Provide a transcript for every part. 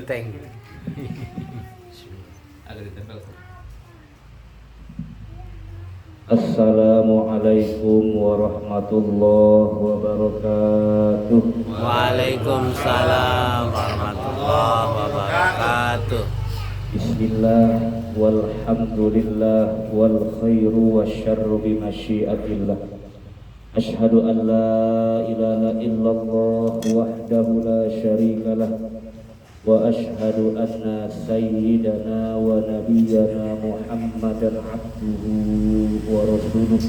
genteng. Agak ditempel. Assalamualaikum warahmatullahi wabarakatuh. Waalaikumsalam warahmatullahi wabarakatuh. Bismillah walhamdulillah wal khairu wasyarru bimasyiatillah. Ashhadu an la ilaha illallah wahdahu la syarikalah wa ashhadu anna sayyidana wa nabiyyana Muhammadan abduhu wa rasuluh.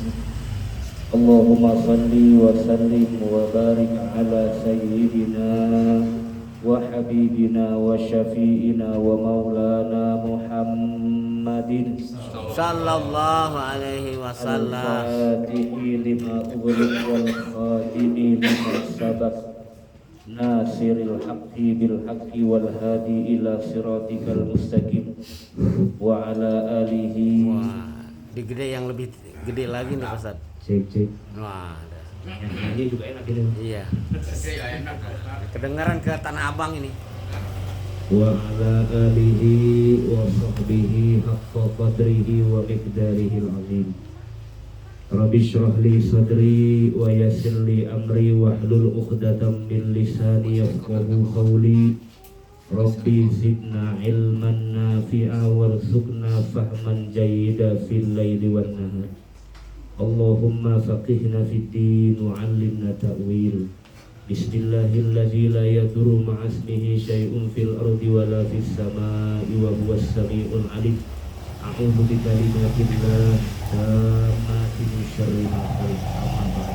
Allahumma salli wa sallim wa barik ala sayyidina wa habibina wa syafi'ina wa maulana Muhammadin Sallallahu alaihi wasallam. al-fatihi lima ughliq wal khatimi lima sabaq nasiril haqqi bil haqqi wal hadi ila siratikal mustaqim wa ala alihi. Wah, digede yang lebih gede lagi nih Ustaz. Cek. Wah, ada. Ini juga enak ini. Iya. Kedengaran ke Tanah Abang ini. Wa ala alihi wa sahbihi haqqa qadrihi wa miqdarihi al-azim. Rabbi shrah li sadri wa yassir li amri wahlul 'uqdatam min lisani yafqahu qawli. Rabbi zidna ilman nafi'a warzuqna fahman jayyida fil laili wan nahar. Allahumma faqihna fid din wa 'allimna ta'wil. Bismillahilladzi la yadurru ma'asmihi syai'un fil ardi wala fis samaa'i wa huwas samii'ul 'aliim. A'udzu bi kalimatillah tammati min syarri ma khalaq. Amma ba'd.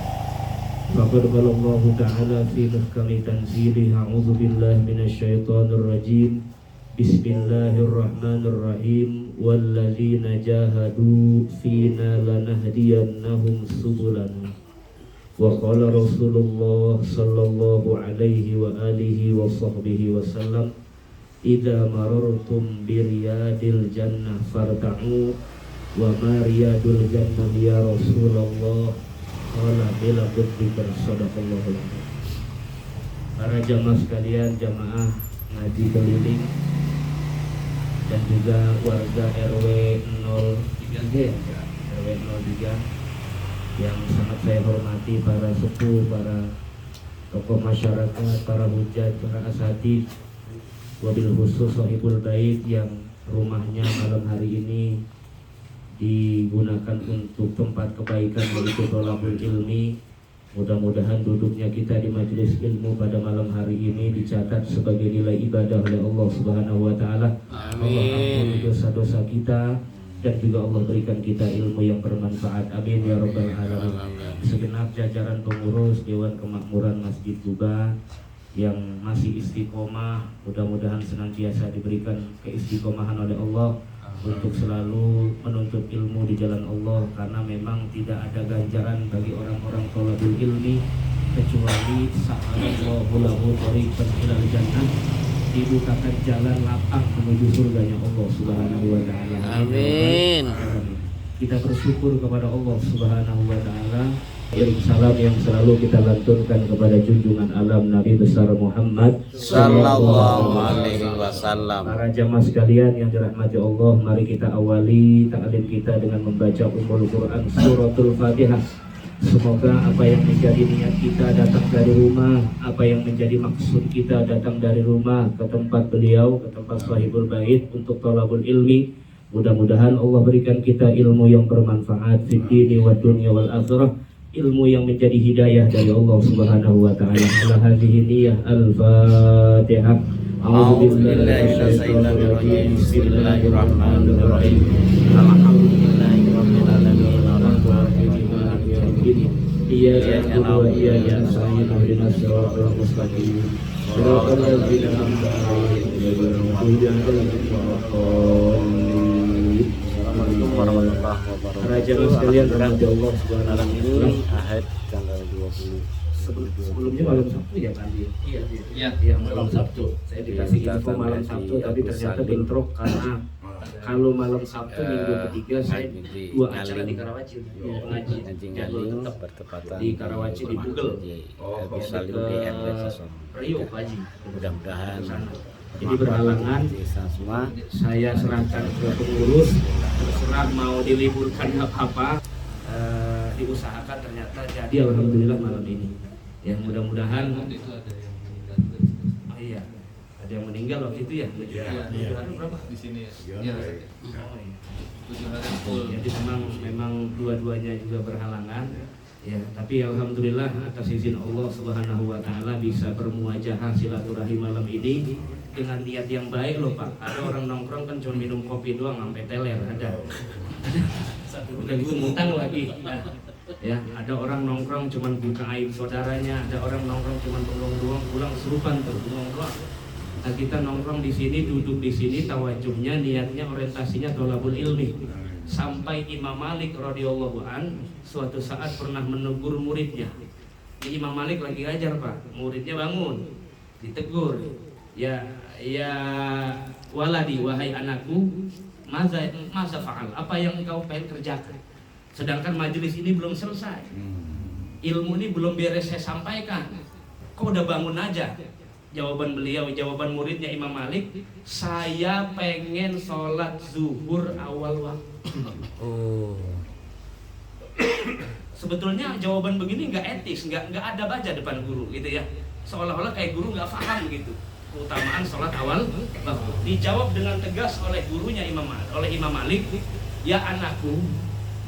Faqad qala Allah ta'ala fi muhkami tanzilihi a'udzu billahi minasy syaithanir rajim. Bismillahirrahmanirrahim. Walladzina jahadu fina lanahdiyannahum subulana. Wa qala Rasulullah sallallahu alaihi wa alihi wa sahbihi wasallam, idza marartum bi riyadil jannah farta'u wa ma riyadul jannah ya Rasulullah qala bila buktika sadaqallahu alaihi. Para jamaah sekalian, jamaah ngaji keliling dan juga warga RW 03 RW 03 yang sangat saya hormati, para sepuh, para tokoh masyarakat, para hujat, para asatidz, wabil khusus sahibul bait yang rumahnya malam hari ini digunakan untuk tempat kebaikan yaitu thalabul ilmi. Mudah-mudahan duduknya kita di majelis ilmu pada malam hari ini dicatat sebagai nilai ibadah oleh Allah Subhanahu wa taala. Allah ampuni dosa-dosa kita dan juga Allah berikan kita ilmu yang bermanfaat. Amin ya rabbal alamin. Segenap jajaran pengurus Dewan Kemakmuran Masjid Tuba yang masih istiqomah, mudah-mudahan senantiasa diberikan keistiqomahan oleh Allah untuk selalu menuntut ilmu di jalan Allah, karena memang tidak ada ganjaran bagi orang-orang thalabul ilmi kecuali sa'alallahu lahu thariqan ilal jannah, dibukakan jalan lapang menuju surganya Allah Subhanahu wa taala. Amin. Kita bersyukur kepada Allah Subhanahu wa taala. Salam yang selalu kita lantunkan kepada junjungan alam Nabi besar Muhammad Sallallahu alaihi wasallam. Para jamaah sekalian yang dirahmati Allah, mari kita awali ta'lim kita dengan membaca Ummul Quran suratul Fatihah. Semoga apa yang menjadi niat kita datang dari rumah, apa yang menjadi maksud kita datang dari rumah ke tempat beliau, ke tempat sahibul bait untuk thalabul ilmi. Mudah-mudahan Allah berikan kita ilmu yang bermanfaat fid dini wad dunya wal akhirah, ilmu yang menjadi hidayah dari Allah Subhanahu wa taala. Ala hadhihi niyyah al-Fatihah. A'udzubillahi minasyaitonir rajim. Bismillahirrahmanirrahim. Alhamdulillahirabbil alamin arrahmanirrahim maliki yaumiddin. Iyyaka na'budu wa iyyaka nasta'in ihdinas siratal mustaqim. Shiratal ladzina an'amta 'alaihim ghairil maghdubi 'alaihim waladdallin. Assalamualaikum warahmatullahi wabarakatuh. Para jamaah sekalian, rahmati Allah Subhanahu wa Malam taala. ini Ahad tanggal 20. Sebelumnya malam Sabtu ya Pak Andi? Iya malam Sabtu. Saya dikasih info malam Sabtu, tapi ternyata bentrok karena kalau malam Sabtu minggu ketiga saya dua acara di Karawaci, pengaji jadwal tetap bertepatan di Karawaci di Google. Habis saling di RW Rio Pak Haji. Mudah-mudahan Jadi berhalangan, Bisa semua. saya serahkan ke pengurus, terserah mau diliburkan apa, diusahakan ternyata jadi alhamdulillah malam ini. Ya mudah-mudahan. Oh iya, ada yang meninggal waktu itu ya? Iya. Berapa? Di sini ya. Iya. Oh, iya. 7 hari full. Jadi memang dua-duanya juga berhalangan. Ya, tapi alhamdulillah atas izin Allah Subhanahu wa taala bisa bermuajahah silaturahim malam ini dengan niat yang baik loh Pak. Ada orang nongkrong kan cuma minum kopi doang sampai teler ada. Udah gitu ngutang lagi. Ya, ada orang nongkrong cuma buka aib saudaranya, ada orang nongkrong cuma bengong doang, pulang serupan tuh bengong doang. Nah, kita nongkrong di sini, duduk di sini, tawajuhnya, niatnya, orientasinya thalabul ilmi. Sampai Imam Malik radhiyallahu an suatu saat pernah menegur muridnya. Ini Imam Malik lagi ngajar Pak, muridnya bangun, ditegur. Ya waladi, wahai anakku, maza fa'al, apa yang engkau pengen kerjakan? Sedangkan majelis ini belum selesai, ilmu ini belum beres saya sampaikan. Kok udah bangun aja? Jawaban jawaban muridnya Imam Malik, saya pengen sholat zuhur awal waktu. Oh. Sebetulnya jawaban begini nggak etis, nggak ada baca depan guru gitu ya. Seolah-olah kayak guru nggak paham gitu keutamaan sholat awal waktu. Dijawab dengan tegas oleh gurunya Imam Malik, ya anakku,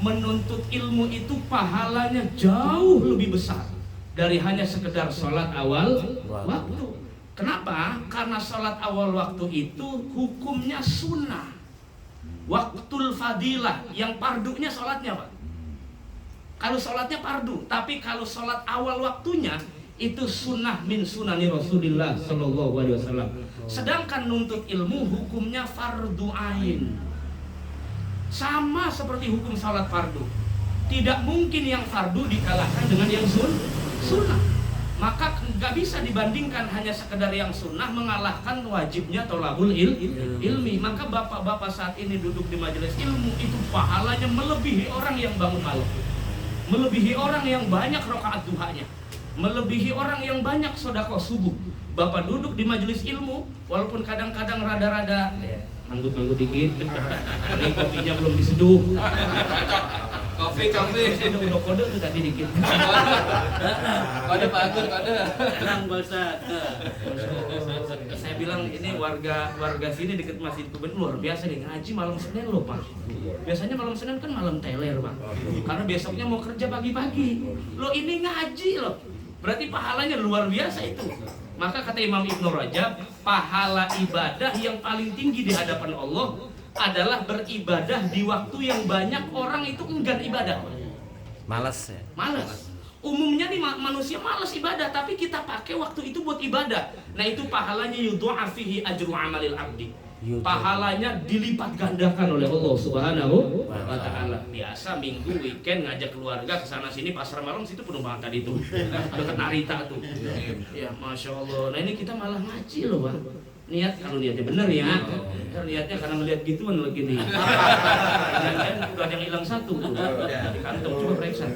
menuntut ilmu itu pahalanya jauh lebih besar dari hanya sekedar sholat awal waktu. Kenapa? Karena sholat awal waktu itu hukumnya sunnah, waktul fadilah, yang pardunya sholatnya Pak. Kalau sholatnya pardu, tapi kalau sholat awal waktunya itu sunnah min sunani Rasulillah Sallallahu Alaihi Wasallam. Sedangkan nuntut ilmu hukumnya fardu ain, sama seperti hukum sholat fardu. Tidak mungkin yang fardu dikalahkan dengan yang sunnah. Maka nggak bisa dibandingkan hanya sekedar yang sunnah mengalahkan wajibnya thalabul ilmi. Maka bapak-bapak saat ini duduk di majelis ilmu itu pahalanya melebihi orang yang bangun malam, melebihi orang yang banyak rakaat duhanya, melebihi orang yang banyak sedekah subuh. Bapak duduk di majelis ilmu walaupun kadang-kadang rada-rada manggut-manggut dikit, ini kopinya belum diseduh. Kopi. Udah kode tuh tadi dikit. Kode Pak Agur, kode. Tenang Balsa. Saya bilang ini warga sini deket Masjid Kebun luar biasa nih, ngaji malam Senin loh Pak. Biasanya malam Senin kan malam teler Pak, karena besoknya mau kerja pagi-pagi. Lo ini ngaji loh, berarti pahalanya luar biasa itu. Maka kata Imam Ibnu Rajab, pahala ibadah yang paling tinggi di hadapan Allah adalah beribadah di waktu yang banyak orang itu enggan ibadah. Malas ya. Malas. Umumnya nih manusia malas ibadah, tapi kita pakai waktu itu buat ibadah. Nah itu pahalanya yudha'a fihi ajru amalil abdi. Pahalanya dilipat gandakan oleh Allah Subhanahu wa taala. Biasa minggu weekend ngajak keluarga ke sana sini, pasar malam situ penuh banget tadi tuh. Dekat Narita tuh. Ya Masya Allah. Nah ini kita malah ngaji loh Bang. Niat, kalau niatnya benar ya. Niatnya karena melihat gituan lagi nih. Dan udah ada yang hilang satu tuh. Di kantong coba periksa.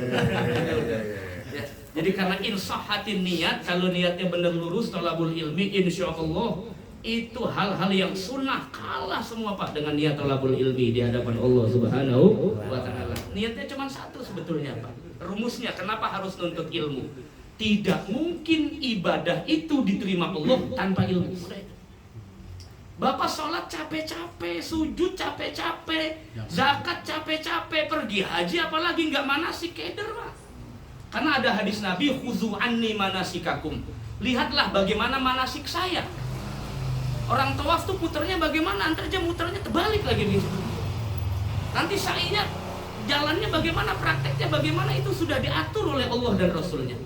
Ya, jadi karena insyahatin niat, kalau niatnya benar lurus thalabul ilmi, insya Allah itu hal-hal yang sunnah kalah semua Pak dengan niat thalabul ilmi di hadapan Allah Subhanahu wa taala. Niatnya cuma satu sebetulnya Pak. Rumusnya kenapa harus nuntut ilmu? Tidak mungkin ibadah itu diterima Allah tanpa ilmu. Bapak sholat capek-capek, sujud capek-capek, zakat capek-capek, pergi haji apalagi nggak manasik keder Pak. Karena ada hadis Nabi, khuzu anni manasikakum. Lihatlah bagaimana manasik saya. Orang tawaf tuh puternya bagaimana, antar aja muternya terbalik lagi gitu. Nanti sa'inya jalannya bagaimana, prakteknya bagaimana, itu sudah diatur oleh Allah dan Rasulnya.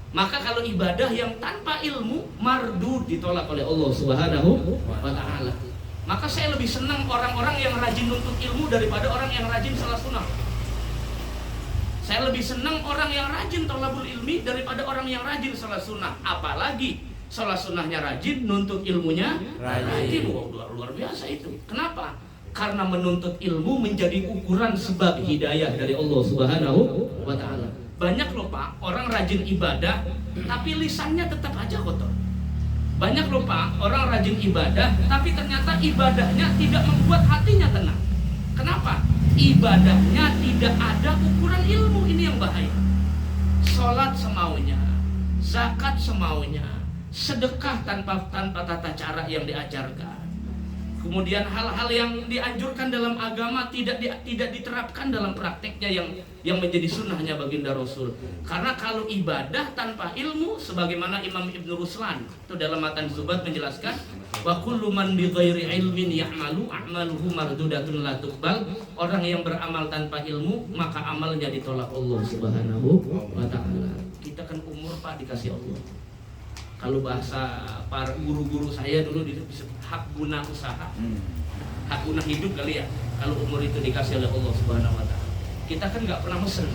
Maka kalau ibadah yang tanpa ilmu, mardud, ditolak oleh Allah Subhanahu wa ta'ala. Maka saya lebih senang orang-orang yang rajin nuntut ilmu daripada orang yang rajin salah sunnah. Saya lebih senang orang yang rajin thalabul ilmi daripada orang yang rajin salah sunnah. Apalagi salah sunnahnya rajin, nuntut ilmunya rajin. Wow, luar biasa itu. Kenapa? Karena menuntut ilmu menjadi ukuran sebab hidayah dari Allah Subhanahu wa ta'ala. Banyak loh Pak, orang rajin ibadah tapi lisannya tetap aja kotor. Banyak loh Pak, orang rajin ibadah, tapi ternyata ibadahnya tidak membuat hatinya tenang. Kenapa? Ibadahnya tidak ada ukuran ilmu, ini yang bahaya. Sholat semaunya, zakat semaunya, sedekah tanpa tata cara yang diajarkan. Kemudian hal-hal yang dianjurkan dalam agama tidak diterapkan dalam prakteknya yang menjadi sunnahnya baginda Rasul. Karena kalau ibadah tanpa ilmu, sebagaimana Imam Ibnu Ruslan itu dalam Matan Zubat menjelaskan, wa kullu man bi ghairi ilmin ya'malu a'maluhu mardudatun la tuqbal. Orang yang beramal tanpa ilmu, maka amalnya ditolak Allah Subhanahu wa taala. Kita kan umur Pak dikasih Allah. Kalau bahasa para guru-guru saya dulu disebut hak guna usaha, hak guna hidup kali ya. Kalau umur itu dikasih oleh Allah Subhanahu Wa Taala, kita kan nggak pernah mesen,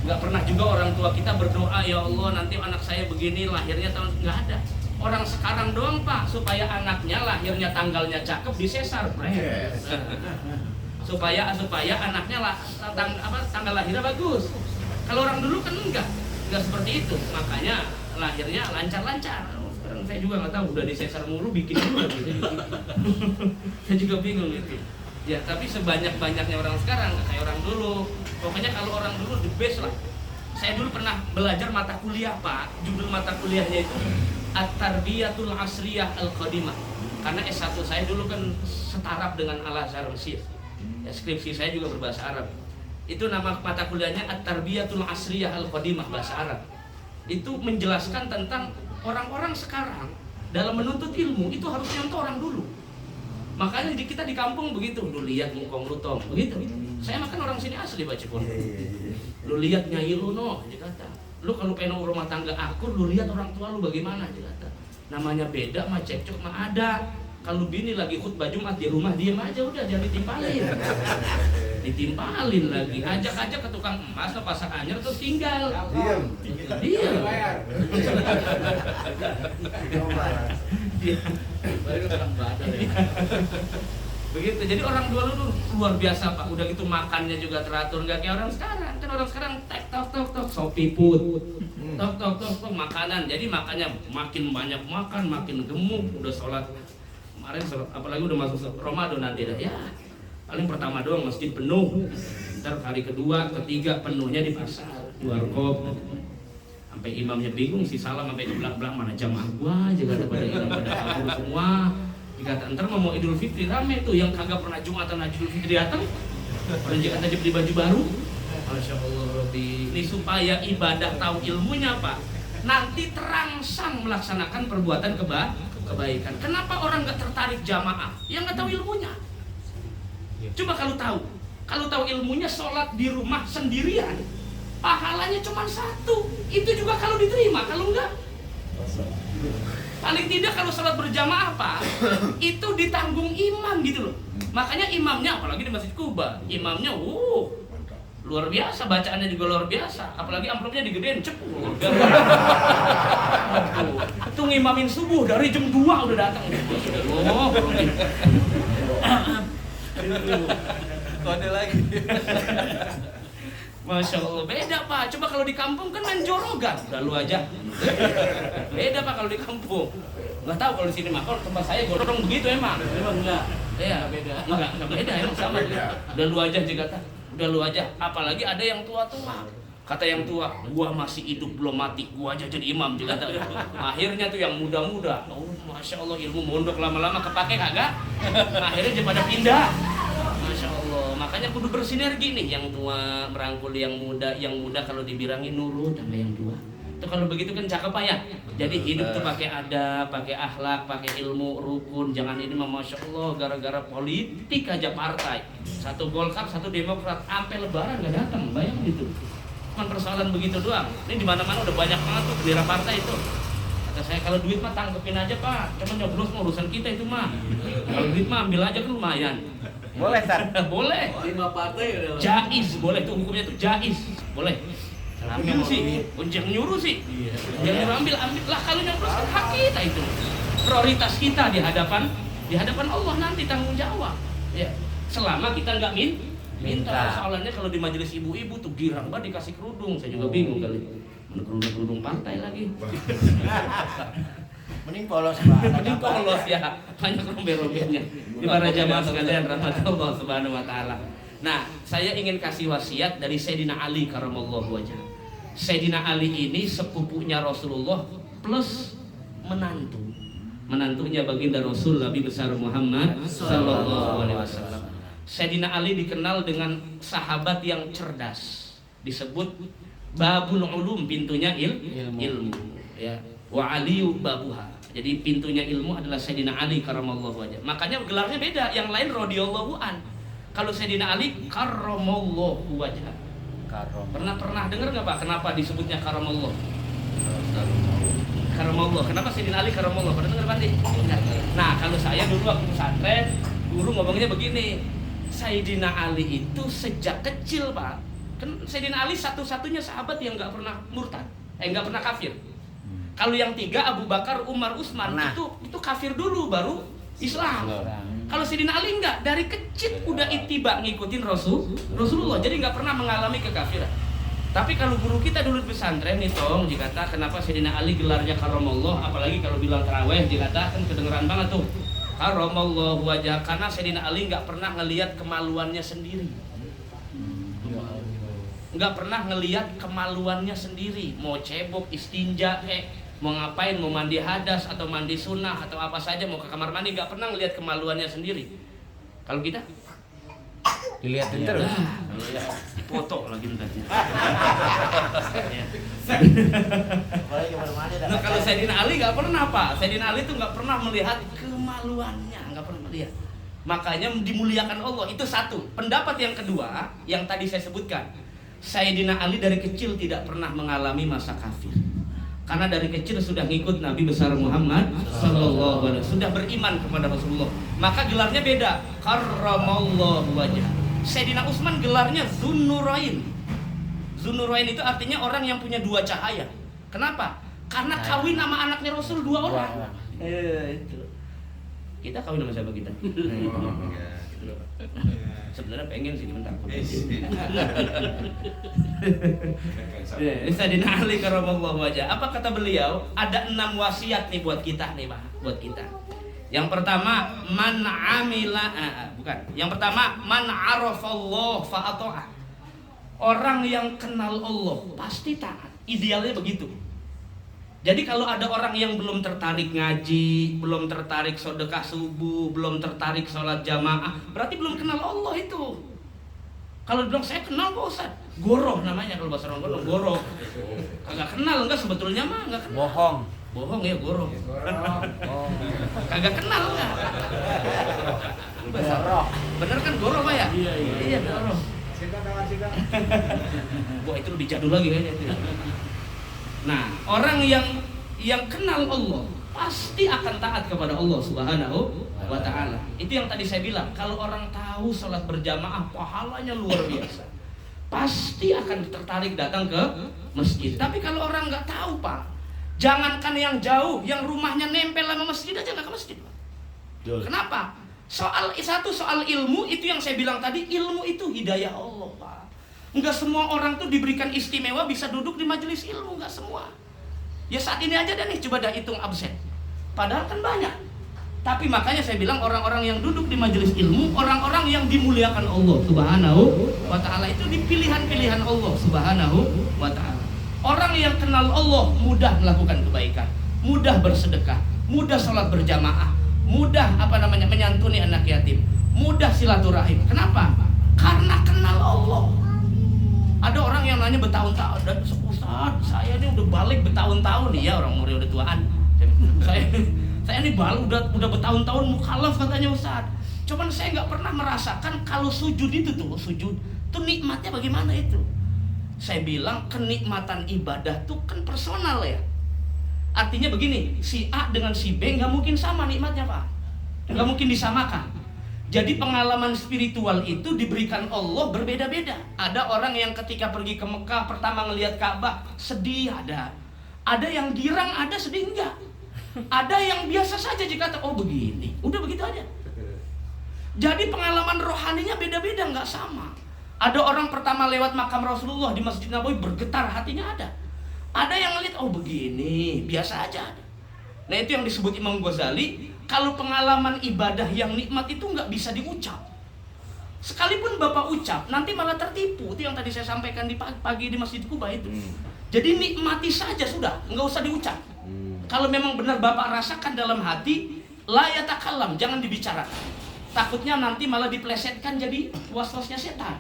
nggak pernah juga orang tua kita berdoa ya Allah nanti anak saya begini lahirnya tahun, nggak ada. Orang sekarang doang Pak supaya anaknya lahirnya tanggalnya cakep disesar, supaya anaknya tanggal lahirnya bagus. Kalau orang dulu kan enggak seperti itu, makanya lahirnya lancar-lancar. Sekarang saya juga nggak tahu, udah disesar mulu bikin juga gitu. Saya juga bingung gitu. Ya tapi sebanyak-banyaknya orang sekarang kayak orang dulu. Pokoknya kalau orang dulu the best lah. Saya dulu pernah belajar mata kuliah Pak. Judul mata kuliahnya itu At-Tarbiyatul Asriyah Al-Qadimah. Karena S1 saya dulu kan setaraf dengan Al-Azhar Mesir. Ya, skripsi saya juga berbahasa Arab. Itu nama mata kuliahnya At-Tarbiyatul Asriyah Al-Qadimah, bahasa Arab. Itu menjelaskan tentang orang-orang sekarang dalam menuntut ilmu itu harus nyontoh orang dulu. Makanya kita di kampung begitu, lu lihat ngkong lu tong, begitu. Saya makan orang sini asli Pak Cipon. Lu lihat nyai lu no, dia kata. Lu kalau pengen rumah tangga akur, lu lihat orang tua lu bagaimana, dia kata. Namanya beda mah cekcok mah ada. Kalau bini lagi khutbah Jumat di rumah diam aja udah, jangan ditimpalin lagi, ajak ke tukang emas ke pasar anyar terus tinggal diam. Begitu. Jadi orang dulu luar biasa Pak, udah gitu makannya juga teratur, nggak kayak orang sekarang. Kan orang sekarang tok sopi put tok makanan, jadi makannya makin banyak makan makin gemuk. Udah sholat kemarin, apalagi udah masuk Ramadan nanti dah ya. Paling pertama doang masjid penuh, ntar hari kedua, ketiga penuhnya di pasar, di warkop. Sampai imamnya bingung, si salam sampai ke belakang mana jamaah gua aja gak ada pada kabur semua. Dikata ntar mau Idul Fitri rame tuh, yang kagak pernah Jumatan Idul Fitri datang, pada Jakarta aja beli baju baru. Masya Allah Rabbi, ini supaya ibadah tahu ilmunya Pak. Nanti terangsang melaksanakan perbuatan kebaikan. Kenapa orang gak tertarik jamaah? Yang gak tahu ilmunya. Coba kalau tahu ilmunya, sholat di rumah sendirian, pahalanya cuma 1. Itu juga kalau diterima, kalau enggak, paling tidak kalau sholat berjamaah Pak, itu ditanggung imam gitu loh. Makanya imamnya, apalagi di Masjid Kuba, imamnya, luar biasa, bacaannya juga luar biasa. Apalagi amplopnya digedein, cepul. Itu ngimamin subuh dari jam 2 udah datang. Kode lagi. Masya Allah, beda Pak. Coba kalau di kampung kan main jorogan, udah lu aja. Beda Pak kalau di kampung. Nggak tahu kalau di sini mah, kalau tempat saya gorong begitu emang. Emang enggak? Iya, beda. Enggak beda, emang sama. Udah lu aja kata. Udah lu aja. Apalagi ada yang tua-tua. Kata yang tua, gua masih hidup belum mati, gua aja jadi imam kata. Akhirnya tuh yang muda-muda, Masya Allah ilmu mondok lama-lama kepake kagak? Akhirnya dia pada pindah. Masya Allah, makanya kudu bersinergi nih, yang tua merangkul yang muda kalau dibilangin nurut sama yang tua. Itu kalau begitu kan cakep Pak ya. Jadi hidup tuh pakai adab, pakai akhlak, pakai ilmu, rukun. Jangan ini Masya Allah gara-gara politik aja partai. Satu Golkar, satu Demokrat, sampai lebaran nggak datang, bayangin itu. Cuma persoalan begitu doang. Ini di mana-mana udah banyak banget tuh bendera partai itu. Kata saya kalau duit mah tangkepin aja Pak. Cuma nyoblos mah urusan kita itu mah. Kalau duit mah ambil aja kan lumayan. Boleh Tar? Boleh. 5 partai udah. Jaiz boleh tuh, hukumnya tuh jaiz. Boleh. Ambil sih, yang nyuruh sih. Yang nyuruh ambil lah, kalau nyoblos kan hak kita itu. Prioritas kita di hadapan Allah nanti tanggung jawab. Ya. Selama kita enggak minta. Soalnya kalau di majelis ibu-ibu tuh girang banget dikasih kerudung, saya juga bingung kali. Kerudung partai lagi. Mending polos Pak. Mending polos ya, banyak robek-robeknya. Di para jamaah sekalian rahmatullah subhanahu wa ta'ala. Nah, saya ingin kasih wasiat dari Sayyidina Ali karamallahu wajhah. Sayyidina Ali ini sepupunya Rasulullah plus menantu. Menantunya baginda Rasul Nabi besar Muhammad sallallahu alaihi wasallam. Sayyidina Ali dikenal dengan sahabat yang cerdas. Disebut babul ulum, pintunya ilmu. Ya. Wa aliyu babuha. Jadi pintunya ilmu adalah Sayyidina Ali karamallahu wajhah. Makanya gelarnya beda, yang lain radhiyallahu an. Kalau Sayyidina Ali karamallahu wajhah. Pernah dengar nggak Pak kenapa disebutnya karamallah? Karamallah. Kenapa Sayyidina Ali karamallah? Pernah dengar Pak? Nah, kalau saya dulu waktu pesantren, guru ngomongnya begini. Sayyidina Ali itu sejak kecil Pak. Kan Sayyidina Ali satu-satunya sahabat yang nggak pernah murtad, nggak pernah kafir. Kalau yang tiga Abu Bakar, Umar, Utsman itu kafir dulu baru Islam. Kalau Sayyidina Ali enggak, dari kecil udah ittiba ngikutin Rasulullah, jadi enggak pernah mengalami kekafiran. Tapi kalau guru kita dulu di pesantren nih Tong, dikata kenapa Sayyidina Ali gelarnya karamallah, apalagi kalau bilang tarawih dikata kan kedengeran banget tuh. Karamallahu wajah, karena Sayyidina Ali enggak pernah ngelihat kemaluannya sendiri. Enggak pernah ngelihat kemaluannya sendiri, mau cebok, istinja, mau ngapain, mau mandi hadas atau mandi sunnah atau apa saja, mau ke kamar mandi, nggak pernah ngelihat kemaluannya sendiri. Kalau kita Dilihatin terus. Foto lagi ntar. Nah, kalau Sayyidina Ali nggak pernah Pak. Sayyidina Ali itu nggak pernah melihat kemaluannya, nggak pernah melihat. Makanya dimuliakan Allah, itu satu. Pendapat yang kedua, yang tadi saya sebutkan, Sayyidina Ali dari kecil tidak pernah mengalami masa kafir. Karena dari kecil sudah ngikut Nabi besar Muhammad sallallahu alaihi wasallam, sudah beriman kepada Rasulullah. Maka gelarnya beda, karramallahu wajah. Sayyidina Utsman gelarnya Zunnurain. Zunnurain itu artinya orang yang punya dua cahaya. Kenapa? Karena kawin sama anaknya Rasul dua orang. Itu. Kita kawin sama siapa kita? Sebenarnya pengen sih bentar. Sayyidina Ali karamallahu wajah. Apa kata beliau? Ada 6 wasiat nih buat kita nih Pak, buat kita. Yang pertama, man amila Yang pertama, man arafallah fa ata'ah. Orang yang kenal Allah pasti taat. Idealnya begitu. Jadi kalau ada orang yang belum tertarik ngaji, belum tertarik sedekah subuh, belum tertarik sholat jamaah, berarti belum kenal Allah itu. Kalau bilang saya kenal Pak Ustaz, goroh namanya kalau bahasa orang goroh. Kagak kenal enggak sebetulnya mah enggak kenal. Bohong ya goroh. Kagak kenal enggak? Goroh. Bener kan goroh Pak ya? Iya goroh. Wah itu lebih jadul lagi kayaknya itu. Nah, orang yang kenal Allah pasti akan taat kepada Allah Subhanahu wa ta'ala. Itu yang tadi saya bilang, kalau orang tahu sholat berjamaah pahalanya luar biasa, pasti akan tertarik datang ke masjid. Tapi kalau orang nggak tahu Pak, jangankan yang jauh, yang rumahnya nempel sama masjid aja nggak ke masjid Pak. Kenapa? Soal ilmu itu yang saya bilang tadi, ilmu itu hidayah Allah Pak. Enggak semua orang tuh diberikan istimewa bisa duduk di majelis ilmu, enggak semua. Ya saat ini aja dah nih, coba dah hitung absen. Padahal kan banyak. Tapi makanya saya bilang orang-orang yang duduk di majelis ilmu, orang-orang yang dimuliakan Allah Subhanahu wa ta'ala, itu di pilihan-pilihan Allah Subhanahu wa ta'ala. Orang yang kenal Allah mudah melakukan kebaikan, mudah bersedekah, mudah sholat berjamaah, mudah menyantuni anak yatim, mudah silaturahim. Kenapa? Karena kenal Allah. Ada orang yang nanya bertahun-tahun, dan Ustaz, saya ini udah balik bertahun-tahun nih ya, orang umurnya udah tuaan. Saya ini balik udah bertahun-tahun mukhalaf katanya Ustaz. Cuman saya nggak pernah merasakan kalau sujud itu tuh nikmatnya bagaimana itu. Saya bilang kenikmatan ibadah tuh kan personal ya. Artinya begini, si A dengan si B nggak mungkin sama nikmatnya Pak, nggak mungkin disamakan. Jadi pengalaman spiritual itu diberikan Allah berbeda-beda. Ada orang yang ketika pergi ke Mekah pertama ngelihat Ka'bah sedih ada yang girang, ada sedih enggak. Ada yang biasa saja jika oh begini, udah begitu aja. Jadi pengalaman rohaninya beda-beda, nggak sama. Ada orang pertama lewat makam Rasulullah di Masjid Nabawi bergetar hatinya ada. Ada yang ngelihat oh begini, biasa aja ada. Nah itu yang disebut Imam Ghazali, kalau pengalaman ibadah yang nikmat itu nggak bisa diucap. Sekalipun Bapak ucap, nanti malah tertipu. Itu yang tadi saya sampaikan di pagi di Masjid Kuba itu. Jadi nikmati saja sudah, nggak usah diucap. Kalau memang benar Bapak rasakan dalam hati, la yatakallam, jangan dibicarakan. Takutnya nanti malah diplesetkan jadi was-wasnya setan.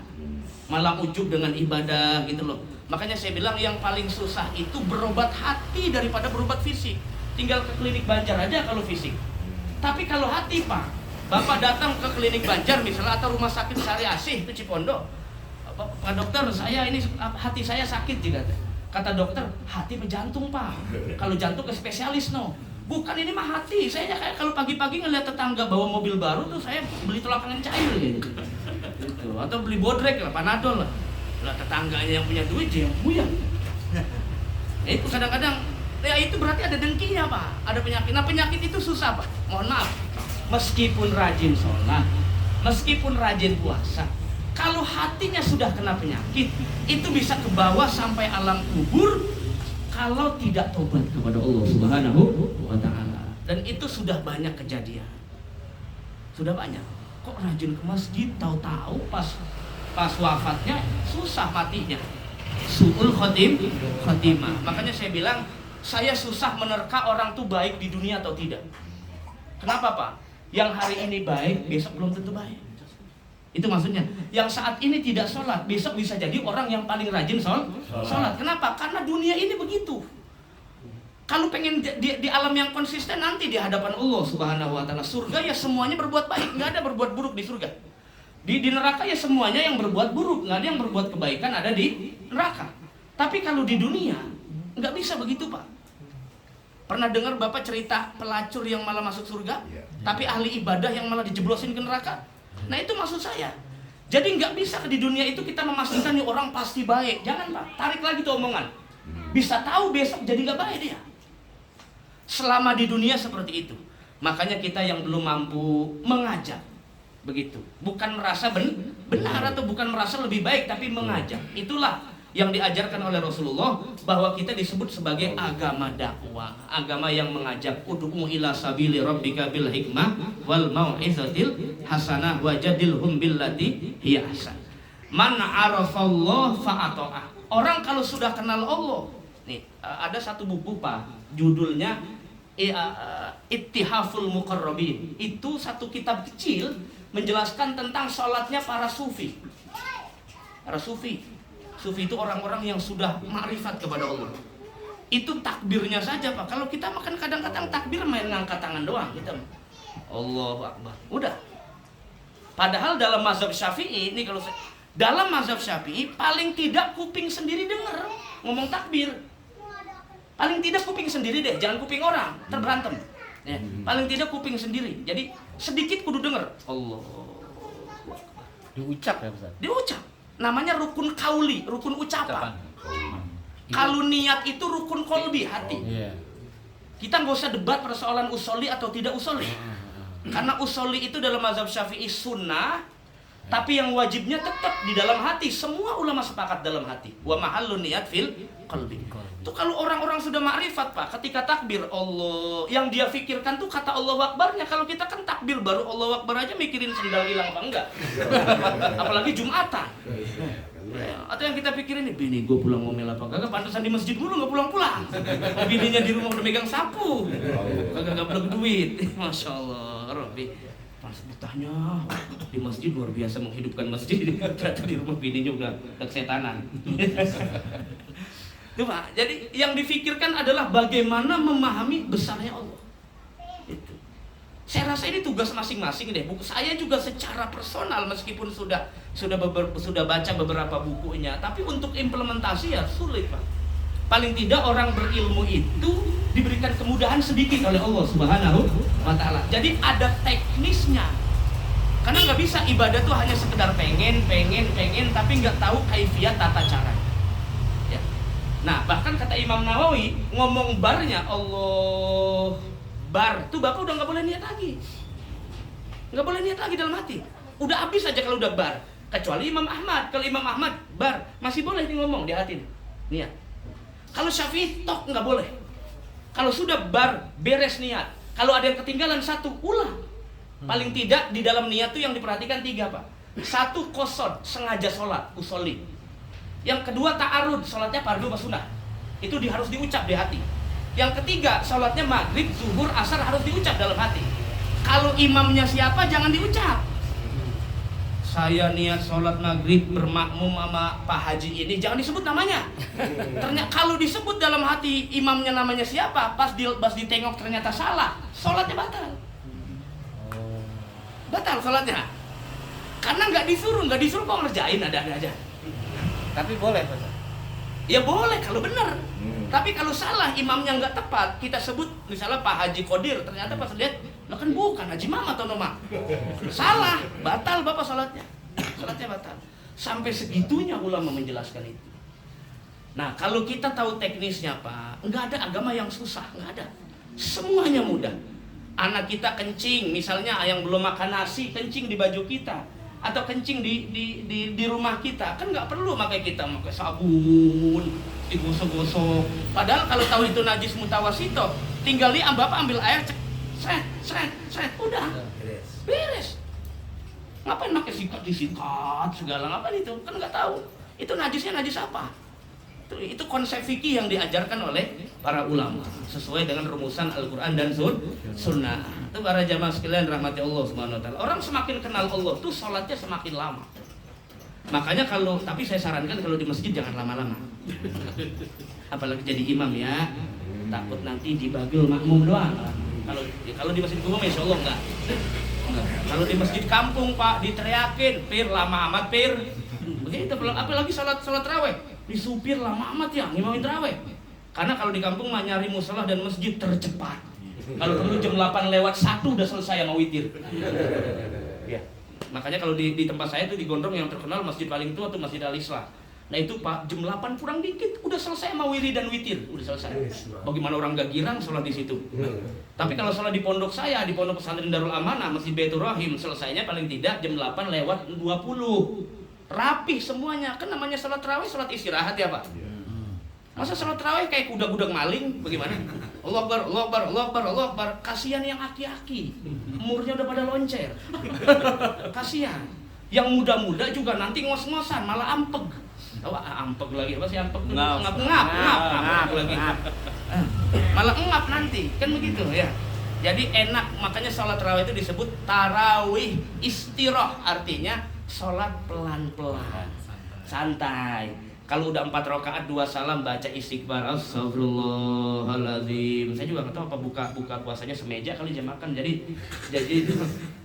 Malah ujub dengan ibadah gitu loh. Makanya saya bilang yang paling susah itu berobat hati daripada berobat fisik. Tinggal ke klinik Banjar aja kalau fisik. Tapi kalau hati Pak, Bapak datang ke klinik Banjar misalnya atau rumah sakit Sari Asih itu Cipondo. Pak dokter, saya ini hati saya sakit juga. Kata dokter, hati jantung Pak. Kalau jantung ke spesialis no. Bukan, ini mah hati. Saya kayak kalau pagi-pagi ngeliat tetangga bawa mobil baru tuh saya beli tolakan cair gitu. Atau beli bodrek lah, panadol lah. Lah tetangganya yang punya duit dia yang buyang. Itu kadang-kadang ya itu berarti ada dengkinya Pak, ada penyakit. Nah penyakit itu susah Pak, mohon maaf. Meskipun rajin sholat, meskipun rajin puasa, kalau hatinya sudah kena penyakit, itu bisa ke bawah sampai alam kubur kalau tidak tobat kepada Allah Subhanahu wa Ta'ala. Dan itu sudah banyak kejadian, sudah banyak. Kok rajin ke masjid, tahu-tahu pas wafatnya susah matinya, su'ul khotimah. Makanya saya bilang, saya susah menerka orang tuh baik di dunia atau tidak. Kenapa Pak? Yang hari ini baik, besok belum tentu baik. Itu maksudnya. Yang saat ini tidak sholat, besok bisa jadi orang yang paling rajin sholat. Kenapa? Karena dunia ini begitu. Kalau pengen di alam yang konsisten nanti di hadapan Allah Subhanahu wa Ta'ala, surga ya semuanya berbuat baik, nggak ada berbuat buruk di surga. Di neraka ya semuanya yang berbuat buruk, nggak ada yang berbuat kebaikan ada di neraka. Tapi kalau di dunia nggak bisa begitu Pak. Pernah dengar Bapak cerita pelacur yang malah masuk surga, tapi ahli ibadah yang malah dijeblosin ke neraka? Nah itu maksud saya. Jadi nggak bisa di dunia itu kita memastikan nih orang pasti baik. Jangan Pak, tarik lagi tuh omongan. Bisa tahu besok jadi nggak baik dia. Selama di dunia seperti itu. Makanya kita yang belum mampu mengajak, begitu. Bukan merasa benar atau bukan merasa lebih baik, tapi mengajak. Itulah yang diajarkan oleh Rasulullah, bahwa kita disebut sebagai agama dakwah, agama yang mengajak. Ud'u ila sabili rabbika bil hikmah wal mau'izatil hasanah wajadilhum billati hiya ahsan. Man arafallah fa'ata'ah. Orang kalau sudah kenal Allah, nih ada satu buku Pak, judulnya Ittihaful Muqarrabin. Itu satu kitab kecil menjelaskan tentang sholatnya para sufi. Para sufi itu orang-orang yang sudah ma'rifat kepada Allah. Itu takbirnya saja Pak. Kalau kita makan kadang-kadang takbir main ngangkat tangan doang kita. Allahu Akbar. Udah. Padahal dalam mazhab Syafi'i ini, kalau dalam mazhab Syafi'i paling tidak kuping sendiri dengar ngomong takbir. Paling tidak kuping sendiri deh, jangan kuping orang, terberantem. Ya, paling tidak kuping sendiri. Jadi sedikit kudu dengar. Allahu Akbar. Diucap ya Ustaz? Diucap. Namanya rukun kauli, rukun ucapan. Kalau niat itu rukun kolbi, hati. Kita nggak usah debat persoalan usoli atau tidak usoli. Karena usoli itu dalam mazhab Syafi'i sunnah, tapi yang wajibnya tetap di dalam hati. Semua ulama sepakat dalam hati. Wa mahallun niat fil qalbi. Itu kalau orang-orang sudah ma'rifat Pak, ketika takbir Allah, yang dia pikirkan tuh kata Allahu Akbarnya. Kalau kita kan takbir baru Allahu Akbar aja mikirin sendal hilang apa enggak. Apalagi Jumatan. Atau yang kita pikirin nih, bini gue pulang ngomel apa kagak, pantesan di masjid mulu nggak pulang-pulang. Bininya di rumah udah megang sapu, kagak gablek duit. Masya Allah, Rabbi. Pas ditanya di masjid luar biasa menghidupkan masjid, ternyata di rumah bininya udah kesetanan. Itu Pak. Jadi yang difikirkan adalah bagaimana memahami besarnya Allah. Itu. Saya rasa ini tugas masing-masing deh. Buku saya juga secara personal, meskipun sudah baca beberapa bukunya, tapi untuk implementasi ya sulit Pak. Paling tidak orang berilmu itu diberikan kemudahan sedikit oleh Allah Subhanahu wa Ta'ala. Jadi ada teknisnya. Karena nggak bisa ibadah tuh hanya sekedar pengen, tapi nggak tahu kaifiat tata cara. Ya. Nah bahkan kata Imam Nawawi, ngomong barnya Allah bar, tuh Bapak udah nggak boleh niat lagi. Nggak boleh niat lagi dalam hati. Udah habis aja kalau udah bar. Kecuali Imam Ahmad. Kalau Imam Ahmad bar, masih boleh nih ngomong di hati. Niat. Kalau Syafi'i tok nggak boleh. Kalau sudah beres niat, kalau ada yang ketinggalan satu, ulang. Paling tidak di dalam niat itu yang diperhatikan 3 Pak. 1, qasad, sengaja sholat, usolli. Yang kedua ta'arud, sholatnya fardu apa sunnah. Itu harus diucap di hati. Yang ketiga, sholatnya maghrib, zuhur, asar harus diucap dalam hati. Kalau imamnya siapa jangan diucap. Saya niat sholat maghrib bermakmum sama Pak Haji ini, jangan disebut namanya. Ternyata kalau disebut dalam hati imamnya namanya siapa, pas ditengok ternyata salah, sholatnya batal. Batal sholatnya. Karena nggak disuruh kok ngerjain, ada-ada aja. Tapi boleh Pak. Ya boleh kalau benar. Tapi kalau salah, imamnya nggak tepat, kita sebut misalnya Pak Haji Qadir, ternyata pas lihat, lah kan bukan Haji Mama atau Noma. Salah, batal Bapak sholatnya. Sholatnya batal. Sampai segitunya ulama menjelaskan itu. Nah, kalau kita tahu teknisnya Pak, nggak ada agama yang susah, nggak ada. Semuanya mudah. Anak kita kencing, misalnya yang belum makan nasi, kencing di baju kita. Atau kencing di rumah kita, kan nggak perlu pakai sabun, digosok-gosok. Padahal kalau tahu itu najis mutawasito, tinggal Bapak ambil air, seret, udah beres. Ngapain pakai disikat segala, ngapain itu? Kan nggak tahu. Itu najisnya najis apa? Itu konsep fikih yang diajarkan oleh para ulama sesuai dengan rumusan Al-Quran dan Sunnah. Itu para jamaah sekalian rahmati Allah Subhanahu wa taala. Orang semakin kenal Allah tuh sholatnya semakin lama. Makanya tapi saya sarankan kalau di masjid jangan lama-lama. Apalagi jadi imam ya. Takut nanti dibagil makmum doang. Kalau di masjid umum insya Allah enggak. Kalau di masjid kampung Pak diteriakin, "Pir lama amat pir." Begitu, apalagi salat raweh. Disupir lama amat ya ngimamin tarawih. Karena kalau di kampung mah nyari musola dan masjid tercepat. Kalau perlu jam 8:01 udah selesai sama witir. Ya. Makanya kalau di tempat saya itu di Gondrong yang terkenal masjid paling tua tuh Masjid Al-Islah. Nah itu Pak jam 8 kurang dikit udah selesai sama wiri dan witir, udah selesai. Bagaimana orang gak girang sholat di situ. Tapi kalau sholat di pondok saya, di pondok pesantren Darul Amanah, Masjid Baitur Rahim, selesainya paling tidak jam 8:20. Rapih semuanya, kan namanya sholat tarawih, sholat istirahat ya Pak. Masa sholat tarawih kayak kuda-kuda maling, bagaimana? Allah Akbar, Allah Akbar, Allah Akbar, Allah Akbar. Kasihan yang aki-aki, umurnya udah pada loncer. Kasihan. Yang muda-muda juga nanti ngos-ngosan, malah ampeg. Tahu ampeg lagi apa sih ampeg? Ngap lagi. Malah ngap nanti, kan begitu ya. Jadi enak, makanya sholat tarawih itu disebut tarawih istirah, artinya sholat pelan-pelan, santai. Kalau udah 4 rakaat 2 salam baca istighfar, astagfirullahaladzim. Saya juga nggak tahu apa buka puasanya semeja kali jam makan. Jadi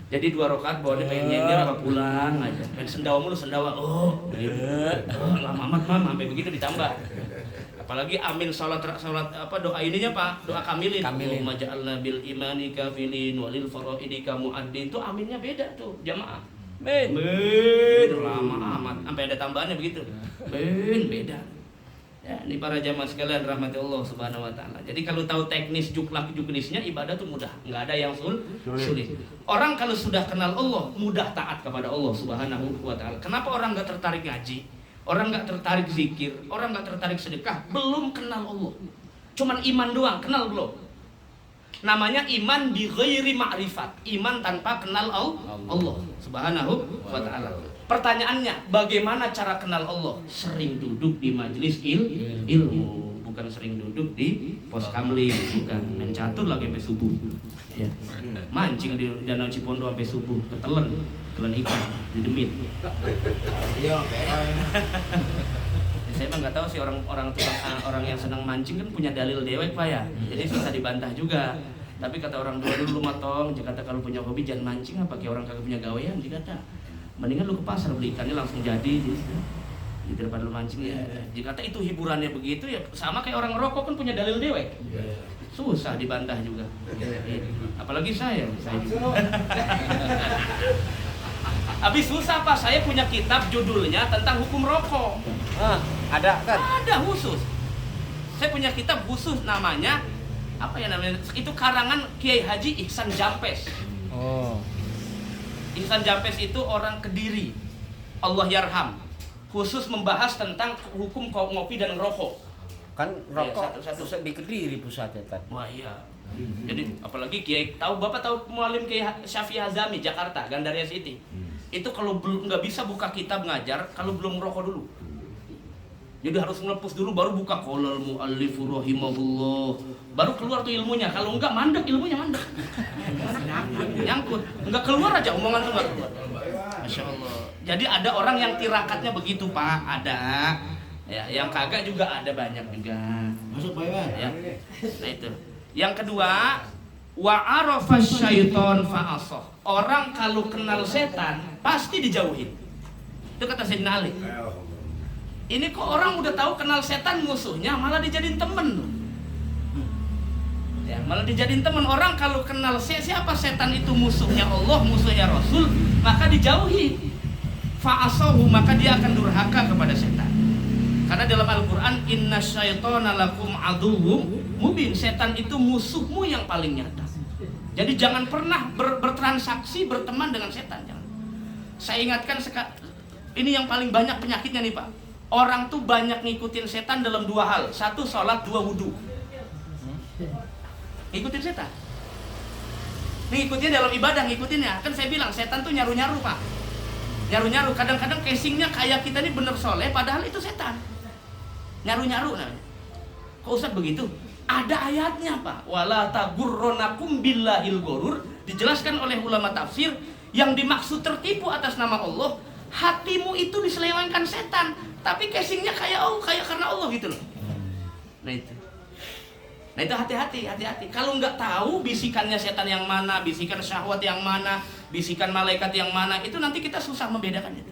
2 rakaat bawaannya pengen nyender apa pulang aja. Pengen sendawa mulu sendawa. Lama amat mama sampai begitu ditambah. Apalagi amin salat apa doa ininya Pak, doa kamilin. Allahumma ja'alna bil imani kafilin walil faraidika muaddin. Itu aminnya beda tuh jamaah. Ben lama amat sampai ada tambahannya begitu. Beda. Ya, ini para jamaah sekalian rahmati Allah Subhanahu wa taala. Jadi kalau tahu teknis juknisnya ibadah tuh mudah, nggak ada yang sulit. Orang kalau sudah kenal Allah, mudah taat kepada Allah Subhanahu wa taala. Kenapa orang nggak tertarik ngaji? Orang nggak tertarik zikir, orang nggak tertarik sedekah, belum kenal Allah. Cuman iman doang, kenal belum? Namanya iman bi ghairi ma'rifat, iman tanpa kenal Allah Subhanahu wa taala. Pertanyaannya, bagaimana cara kenal Allah? Sering duduk di majelis ilmu, bukan sering duduk di pos kamling, bukan main catur lagi sampai subuh. Ya. Mancing di Danau Cipondo sampai subuh, ketelan ikan di demit. Saya mah nggak tahu sih orang yang senang mancing kan punya dalil dewek Pak ya, jadi susah dibantah juga. Tapi kata orang dulu mah tong, jika kalau punya hobi jangan mancing apa kayak orang kagak punya gawean, dikata mendingan lu ke pasar beli ikannya langsung jadi daripada lu mancing ya. Jika itu hiburannya begitu ya sama kayak orang ngerokok kan punya dalil dewek, susah dibantah juga. Apalagi saya juga. Habis susah Pak, saya punya kitab judulnya tentang hukum rokok. Ada kan? Ada khusus. Saya punya kitab khusus namanya apa ya namanya? Itu karangan Kiai Haji Ihsan Jampes. Ihsan Jampes itu orang Kediri. Allah yarham. Khusus membahas tentang hukum ngopi dan rokok. Kan rokok satu-satu. pusat di Kediri pusatnya kan. Wah iya. Jadi apalagi Kiai Bapak tahu mualim Kiai Syafi'i Hazami Jakarta, Gandaria City. Itu kalau belum nggak bisa buka kitab ngajar kalau belum merokok dulu. Jadi harus ngelepus dulu baru buka qolal muallif rahimahullah. Baru keluar tuh ilmunya. Kalau enggak mandek ilmunya mandek. Nyangkut. Enggak keluar aja omongan tuh enggak keluar. Masya Allah. Jadi ada orang yang tirakatnya begitu Pak, ada. Ya, yang kagak juga ada banyak juga. Masuk Pak Iwan. Ya. Nah itu. Yang kedua, wa arafa syaiton fa'asah. Orang kalau kenal setan pasti dijauhin. Itu kata Sayyidina Ali. Ini kok orang udah tahu kenal setan musuhnya malah dijadiin temen. Ya, malah dijadiin temen. Orang kalau kenal siapa setan itu musuhnya Allah, musuhnya Rasul, maka dijauhi. Fa'asahu, maka dia akan durhaka kepada setan. Karena dalam Al-Quran inna syaitona lakum aduwwum mubin. Setan itu musuhmu yang paling nyata. Jadi jangan pernah bertransaksi, berteman dengan setan. Jangan. Saya ingatkan ini yang paling banyak penyakitnya nih Pak. Orang tuh banyak ngikutin setan dalam dua hal. Satu sholat, dua wudu. Ngikutin setan. Ngikutin dalam ibadah, ngikutinnya. Kan saya bilang setan tuh nyaru-nyaru Pak. Nyaru-nyaru, kadang-kadang casingnya kayak kita ini bener soleh, padahal itu setan. Nyaru-nyaru namanya. Kok Ustaz begitu? Ada ayatnya Pak. Wala tagurronakum billahil ghurur. Dijelaskan oleh ulama tafsir, yang dimaksud tertipu atas nama Allah, hatimu itu diselewengkan setan, tapi casingnya kayak karena Allah gitu loh. Nah itu hati-hati. Kalau nggak tahu bisikannya setan yang mana, bisikan syahwat yang mana, bisikan malaikat yang mana, itu nanti kita susah membedakannya.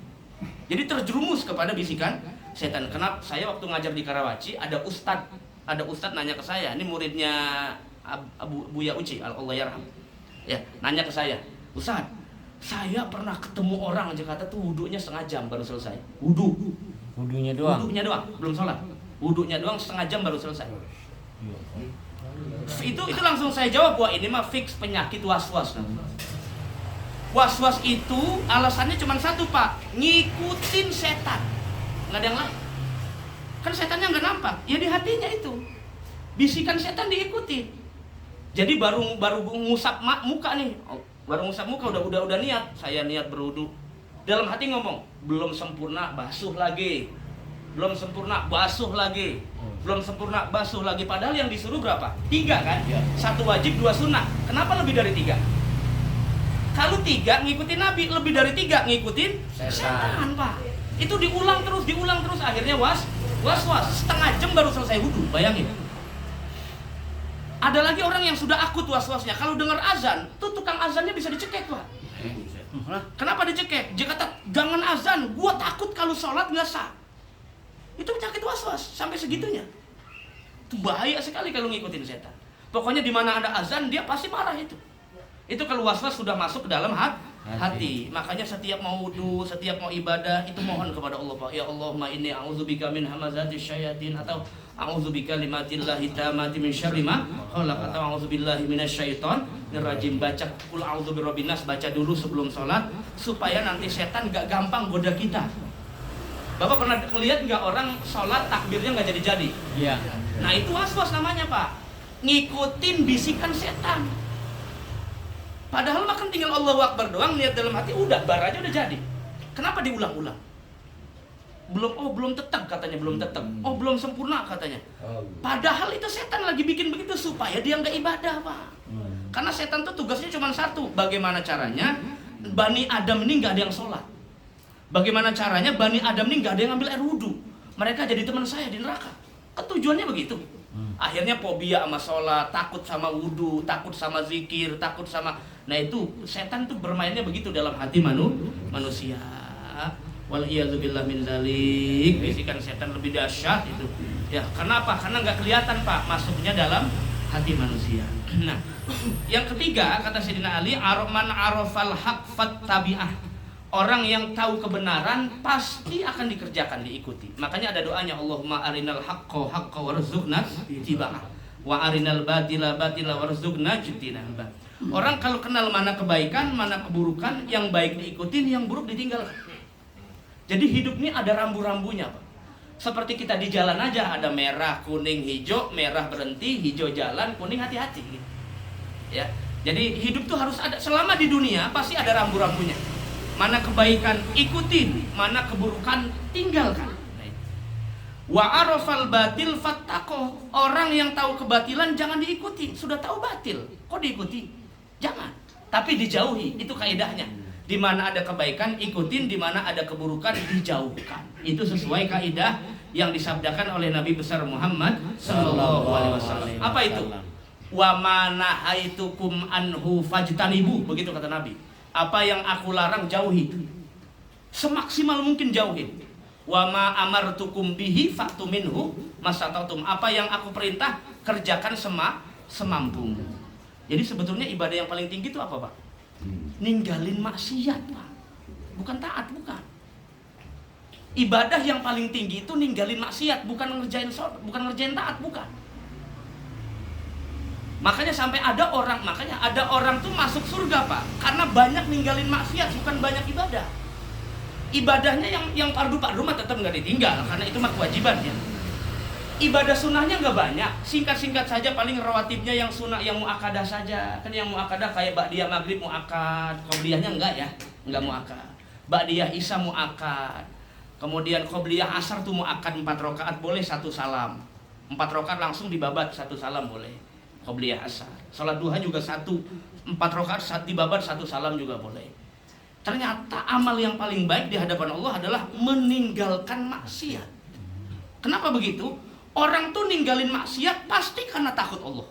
Jadi terjerumus kepada bisikan setan. Kenapa? Saya waktu ngajar di Karawaci ada ustadz nanya ke saya, ini muridnya Buya Uci, Allah yarham. Ya, nanya ke saya, Ustadz, saya pernah ketemu orang aja kata tuh wudhunya setengah jam baru selesai. Wudunya doang, belum sholat. Wudhunya doang setengah jam baru selesai. Itu langsung saya jawab, wah ini mah fix penyakit was-was. Was-was itu alasannya cuma satu Pak, ngikutin setan, nggak ada yang lain. Kan setannya nggak nampak, ya di hatinya itu. Bisikan setan diikuti. Jadi baru ngusap muka nih, baru ngusap muka udah niat, saya niat berwudu. Dalam hati ngomong, belum sempurna basuh lagi. Belum sempurna basuh lagi. Belum sempurna basuh lagi. Padahal yang disuruh berapa? 3 kan? 1 wajib, 2 sunnah. Kenapa lebih dari 3? Kalau 3 ngikutin Nabi, lebih dari 3 ngikutin setan Pak. Itu diulang terus, akhirnya was. Setengah jam baru selesai wudu, bayangin. Ada lagi orang yang sudah akut was-wasnya. Kalau dengar azan, tuh tukang azannya bisa dicekek Pak. Kenapa dicekek? Dia kata, jangan azan, gua takut kalau sholat nggak sah. Itu penyakit was-was sampai segitunya. Itu bahaya sekali kalau ngikutin setan. Pokoknya di mana ada azan dia pasti marah itu. Itu kalau was-was sudah masuk ke dalam hati. Makanya setiap mau wudu, setiap mau ibadah itu mohon kepada Allah Pak. Ya Allahumma inni a'udzubika min hamazatis syayatin, atau a'udzubika limatillahi tamati min syarri ma khalaq, atau a'udzubillahi minasyaitonir rajim. Baca qul a'udzu birabbin nas, baca dulu sebelum sholat supaya nanti setan gak gampang goda kita. Bapak pernah lihat nggak orang sholat takbirnya nggak jadi-jadi? Iya. Nah itu was-was namanya Pak. Ngikutin bisikan setan. Padahal makan tinggal Allahu Akbar doang, niat dalam hati udah, bar aja udah jadi. Kenapa diulang-ulang? Belum tetap katanya, belum tetap. Oh belum sempurna katanya. Padahal itu setan lagi bikin begitu supaya dia nggak ibadah Pak. Karena setan tuh tugasnya cuma satu, bagaimana caranya Bani Adam ini nggak ada yang sholat. Bagaimana caranya Bani Adam ini nggak ada yang ngambil air wudhu. Mereka jadi teman saya di neraka. Tujuannya begitu. Akhirnya fobia sama sholat, takut sama wudhu, takut sama zikir, takut sama. Nah itu setan tuh bermainnya begitu dalam hati manusia. Waliyadzubillah min dzalik. Bisikan setan lebih dahsyat itu. Ya, kenapa? Karena nggak kelihatan Pak masuknya dalam hati manusia. Nah, yang ketiga kata Sayyidina Ali, man arafal haq fattabi'ah. Orang yang tahu kebenaran pasti akan dikerjakan, diikuti. Makanya ada doanya, Allahumma arinal haqqa haqqa warzuqna ittiba'ah wa arinal batila batila warzuqna ijtinabah. Orang kalau kenal mana kebaikan, mana keburukan, yang baik diikutin, yang buruk ditinggalkan. Jadi hidup ini ada rambu-rambunya Pak. Seperti kita di jalan aja, ada merah, kuning, hijau, merah berhenti, hijau jalan, kuning hati-hati gitu. Ya. Jadi hidup tuh harus ada, selama di dunia pasti ada rambu-rambunya. Mana kebaikan ikutin, mana keburukan tinggalkan. Wa arafal batil fattaqo. Orang yang tahu kebatilan jangan diikuti. Sudah tahu batil, kok diikuti? Jangan. Tapi dijauhi, itu kaidahnya. Di mana ada kebaikan ikutin, di mana ada keburukan dijauhkan. Itu sesuai kaidah yang disabdakan oleh Nabi besar Muhammad sallallahu alaihi wasallam. Apa itu? Wa manahaitukum anhu fajtanibu, begitu kata Nabi. Apa yang aku larang jauhi. Semaksimal mungkin jauhi. Wa ma amartukum bihi fa'tu minhu masatautum. Apa yang aku perintah kerjakan semampumu. Jadi sebetulnya ibadah yang paling tinggi itu apa, Pak? Ninggalin maksiat, Pak. Bukan taat, bukan. Ibadah yang paling tinggi itu ninggalin maksiat, bukan ngerjain sholat, bukan ngerjain taat, bukan. Makanya ada orang tuh masuk surga, Pak, karena banyak ninggalin maksiat, bukan banyak ibadah. Ibadahnya yang fardu mah tetap nggak ditinggal, karena itu mah kewajibannya. Ibadah sunnahnya nggak banyak, singkat-singkat saja, paling rawatibnya yang sunnah, yang muakkadah saja. Kan yang muakkadah kayak ba'diyah maghrib muakkad, qobliyahnya enggak ya, enggak muakkad. Ba'diyah isya muakkad. Kemudian qobliyah asar tuh muakkad 4 rakaat boleh 1 salam. 4 rakaat langsung dibabat 1 salam boleh. Qobliyah asar. Salat duha juga 4 rakaat dibabat 1 salam juga boleh. Ternyata amal yang paling baik di hadapan Allah adalah meninggalkan maksiat. Kenapa begitu? Orang tuh ninggalin maksiat pasti karena takut Allah.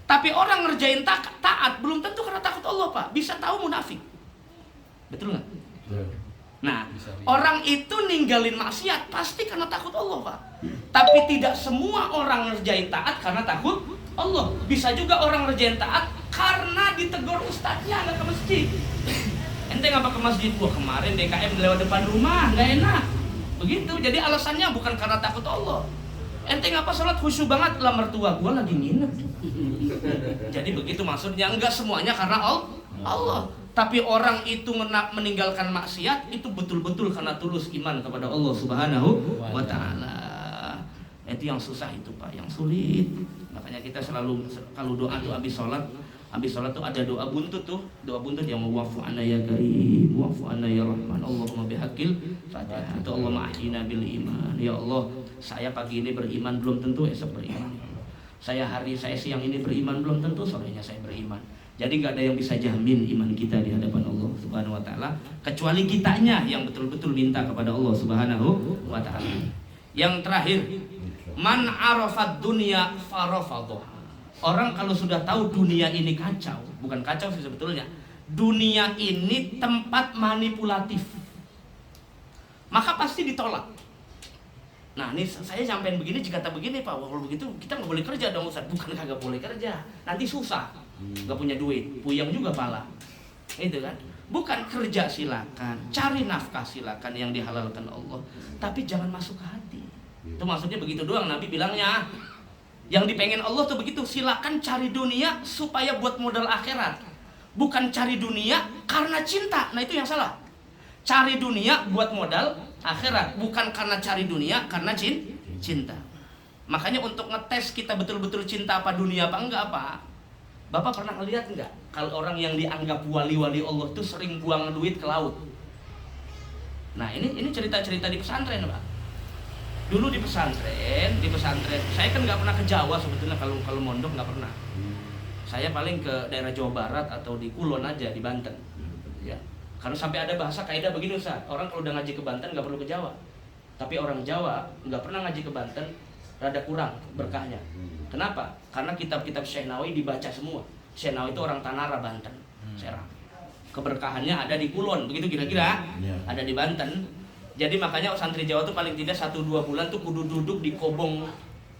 Tapi orang ngerjain taat belum tentu karena takut Allah, Pak. Bisa tahu munafik. Betul nggak? Nah, orang itu ninggalin maksiat pasti karena takut Allah, Pak. Tapi tidak semua orang ngerjain taat karena takut Allah. Bisa juga orang ngerjain taat karena ditegur ustadznya nggak ke masjid. Ente ngapa ke masjid? Wah, kemarin DKM lewat depan rumah, nggak enak. Begitu. Jadi alasannya bukan karena takut Allah. Ente ngapa sholat khusyuk banget? Lah mertua gua lagi nginep. Jadi begitu maksudnya. Enggak semuanya karena Allah. Tapi orang itu meninggalkan maksiat itu betul-betul karena tulus iman kepada Allah Subhanahu wa ta'ala. Itu yang susah itu, Pak, yang sulit. Makanya kita selalu kalau doa tuh habis sholat tuh ada doa buntut tuh. Doa buntut yang wa'fu anna ya karim, wa'fu anna ya rahman, Allahumma bihaqil Fatihah. Atau Allahumma ahdina bil iman. Ya Allah, saya pagi ini beriman, belum tentu esok beriman. Saya siang ini beriman, belum tentu sorenya saya beriman. Jadi gak ada yang bisa jamin iman kita di hadapan Allah Subhanahu wa ta'ala kecuali kitanya yang betul-betul minta kepada Allah Subhanahu wa ta'ala. Yang terakhir, man arafad dunya farafadha. Orang kalau sudah tahu dunia ini kacau, bukan kacau sih sebetulnya, dunia ini tempat manipulatif, maka pasti ditolak. Nah, ini saya sampein begini, jika tak begini, Pak, kalau begitu kita nggak boleh kerja dong, Ustaz. Bukan kagak boleh kerja, nanti susah, nggak punya duit, puyeng juga pala, itu kan. Bukan kerja silakan, cari nafkah silakan yang dihalalkan Allah, tapi jangan masuk ke hati. Itu maksudnya begitu doang Nabi bilangnya. Yang dipengen Allah tuh begitu, silakan cari dunia supaya buat modal akhirat. Bukan cari dunia karena cinta. Nah, itu yang salah. Cari dunia buat modal akhirat, bukan karena cari dunia karena cinta. Makanya untuk ngetes kita betul-betul cinta apa dunia apa enggak, apa? Bapak pernah ngeliat enggak kalau orang yang dianggap wali-wali Allah tuh sering buang duit ke laut? Nah, ini cerita-cerita di pesantren, Pak. Dulu di pesantren, saya kan nggak pernah ke Jawa sebetulnya, kalau mondok nggak pernah. Saya paling ke daerah Jawa Barat atau di Kulon aja, di Banten. Ya, karena sampai ada bahasa kaidah begini, Ustaz. Orang kalau udah ngaji ke Banten nggak perlu ke Jawa. Tapi orang Jawa nggak pernah ngaji ke Banten, rada kurang berkahnya. Kenapa? Karena kitab-kitab Syekh Nawawi dibaca semua. Syekh Nawawi itu orang Tanara, Banten, Serang. Keberkahannya ada di Kulon, begitu kira-kira. Ada di Banten. Jadi makanya santri Jawa tuh paling tidak 1-2 bulan tuh kudu duduk di kobong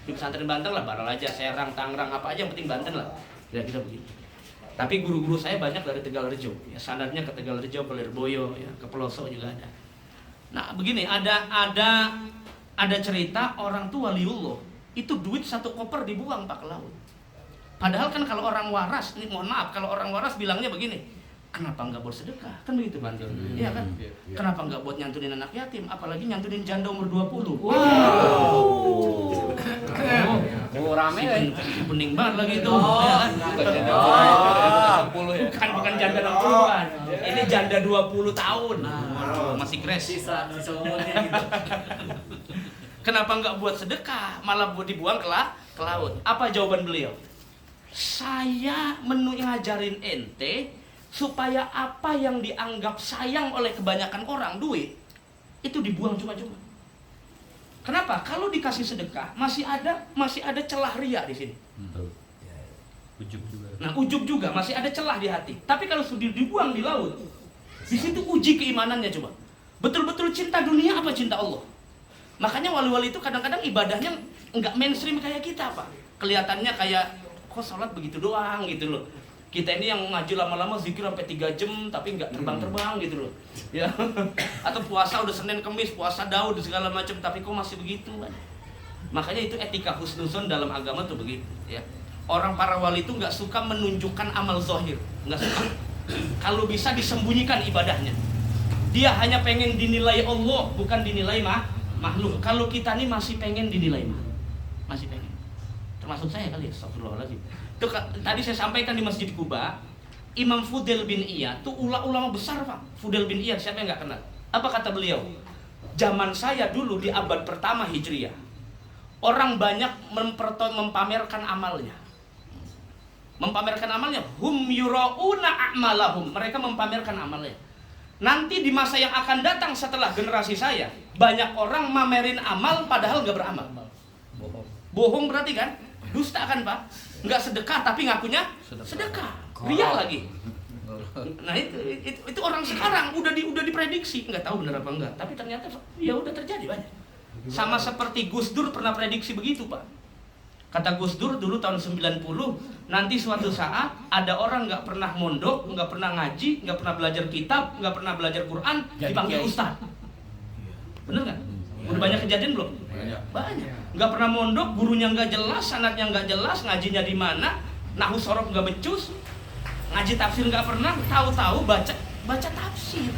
di pesantren Banten lah, Baraja, Serang, Tangerang, apa aja yang penting Banten lah. Kira-kira begitu. Tapi guru-guru saya banyak dari Tegalrejo, ya sanadnya ke Tegalrejo, ke Lirboyo, ya ke Pelosok juga ada. Nah, begini, ada cerita orang tua waliullah, itu duit 1 koper dibuang, Pak, ke laut. Padahal kan kalau orang waras, ini mohon maaf, kalau orang waras bilangnya begini, kenapa nggak buat sedekah? Kan begitu Pak. Iya kan? Kenapa nggak buat nyantunin anak yatim? Apalagi nyantunin janda umur 20. Rame ya. Bening banget lagi itu. Ya kan? Bukan janda 60 kan. Ini janda 20 tahun. Masih crash. Sisa umurnya gitu. Kenapa nggak buat sedekah, malah buat dibuang ke laut? Apa jawaban beliau? Saya ngajarin ente supaya apa yang dianggap sayang oleh kebanyakan orang, duit, itu dibuang cuma-cuma. Kenapa? Kalau dikasih sedekah masih ada celah ria di sini. Ujub juga. Nah, ujub juga masih ada celah di hati. Tapi kalau sudah dibuang di laut, di situ uji keimanannya coba. Betul-betul cinta dunia apa cinta Allah? Makanya wali-wali itu kadang-kadang ibadahnya nggak mainstream kayak kita, Pak. Kelihatannya kayak kok sholat begitu doang gitu loh. Kita ini yang ngaji lama-lama zikir sampai 3 jam tapi nggak terbang-terbang gitu loh. Ya. Atau puasa udah Senin Kemis, puasa Daud segala macam tapi kok masih begitu kan. Makanya itu etika husnuzon dalam agama tuh begitu, ya. Orang para wali itu nggak suka menunjukkan amal zahir, nggak suka. Kalau bisa disembunyikan ibadahnya. Dia hanya pengen dinilai Allah, bukan dinilai makhluk. Kalau kita nih masih pengen dinilai masih pengen. Termasuk saya kali ya, astagfirullahaladzim. Itu tadi saya sampaikan di Masjid Kuba, Imam Fudail bin Iyad, itu ulama besar Pak. Fudail bin Iyad, siapa yang nggak kenal? Apa kata beliau? Zaman saya dulu di abad pertama Hijriah, orang banyak mempamerkan amalnya. Mempamerkan amalnya, hum yura'una a'malahum. Mereka mempamerkan amalnya. Nanti di masa yang akan datang setelah generasi saya, banyak orang mamerin amal padahal nggak beramal. Bohong berarti kan? Dusta kan Pak? Nggak sedekah tapi ngakunya sedekah. Ria lagi. Nah itu orang sekarang udah diprediksi, nggak tahu benar apa enggak, tapi ternyata ya udah terjadi banyak. Sama seperti Gus Dur pernah prediksi begitu Pak. Kata Gus Dur dulu tahun 90, nanti suatu saat ada orang nggak pernah mondok, nggak pernah ngaji, nggak pernah belajar kitab, nggak pernah belajar Quran, dipanggil ustaz. Bener nggak? Udah banyak kejadian belum? Banyak. Nggak pernah mondok, gurunya nggak jelas, sanadnya nggak jelas, ngajinya di mana, nahu sorof nggak becus, ngaji tafsir nggak pernah, tahu-tahu baca tafsir.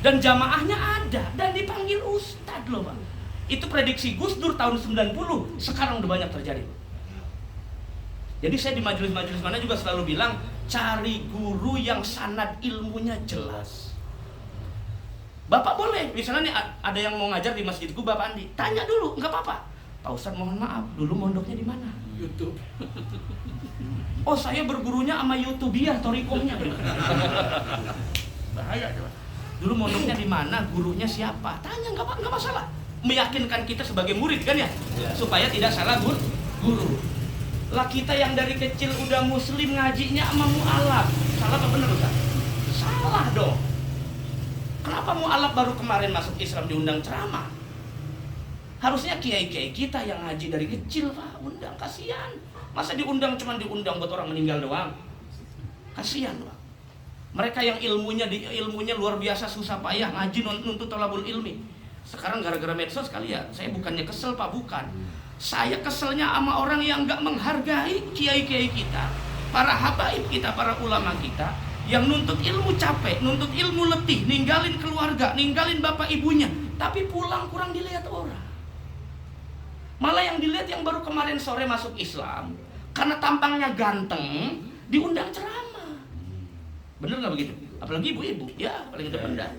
Dan jamaahnya ada dan dipanggil ustad loh Pak. Itu prediksi Gus Dur tahun 90, sekarang udah banyak terjadi. Jadi saya di majelis-majelis mana juga selalu bilang, cari guru yang sanad ilmunya jelas. Bapak boleh, misalnya nih ada yang mau ngajar di masjidku, Bapak Andi, tanya dulu, nggak apa-apa. Pak Ustadz mohon maaf, dulu mondoknya di mana? YouTube. Oh saya bergurunya sama YouTubiah, Torikohnya. Bahaya coba. Dulu mondoknya di mana, gurunya siapa? Tanya, nggak masalah. Meyakinkan kita sebagai murid kan ya, supaya tidak salah guru. Lah kita yang dari kecil udah muslim ngajinya sama mu'alaf, salah apa bener Ustaz? Salah dong. Kenapa mu'alaf baru kemarin masuk Islam diundang ceramah? Harusnya kiai-kiai kita yang ngaji dari kecil Pak, undang, kasihan. Masa diundang cuma diundang buat orang meninggal doang? Kasihan Pak. Mereka yang ilmunya luar biasa susah payah ngaji nuntut thalabul ilmi. Sekarang gara-gara medsos kali ya, saya bukannya kesel Pak, bukan. Saya keselnya sama orang yang nggak menghargai kiai-kiai kita, para habaib kita, para ulama kita, yang nuntut ilmu capek, nuntut ilmu letih, ninggalin keluarga, ninggalin bapak ibunya, tapi pulang kurang dilihat orang. Malah yang dilihat yang baru kemarin sore masuk Islam, karena tampangnya ganteng, diundang ceramah. Bener nggak begitu? Apalagi ibu-ibu, ya paling depan dah,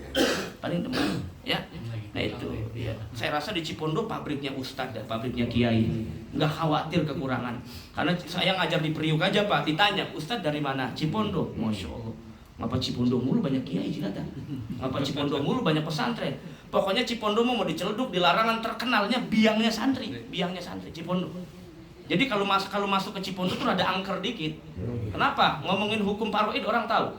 paling depan, ya. Nah itu, ya. Saya rasa di Cipondo pabriknya ustadz dan pabriknya kiai, nggak khawatir kekurangan. Karena saya ngajar di Priuk aja Pak, ditanya ustadz dari mana? Cipondo, masya Allah. Ngapa Cipondo mulu banyak kiai Cilata? Ngapa Cipondo mulu banyak pesantren? Pokoknya Cipondo mau diceleduk, di larangan terkenalnya biangnya santri Cipondo. Jadi kalau masuk ke Cipondo tuh ada angker dikit. Kenapa? Ngomongin hukum parwaid orang tahu,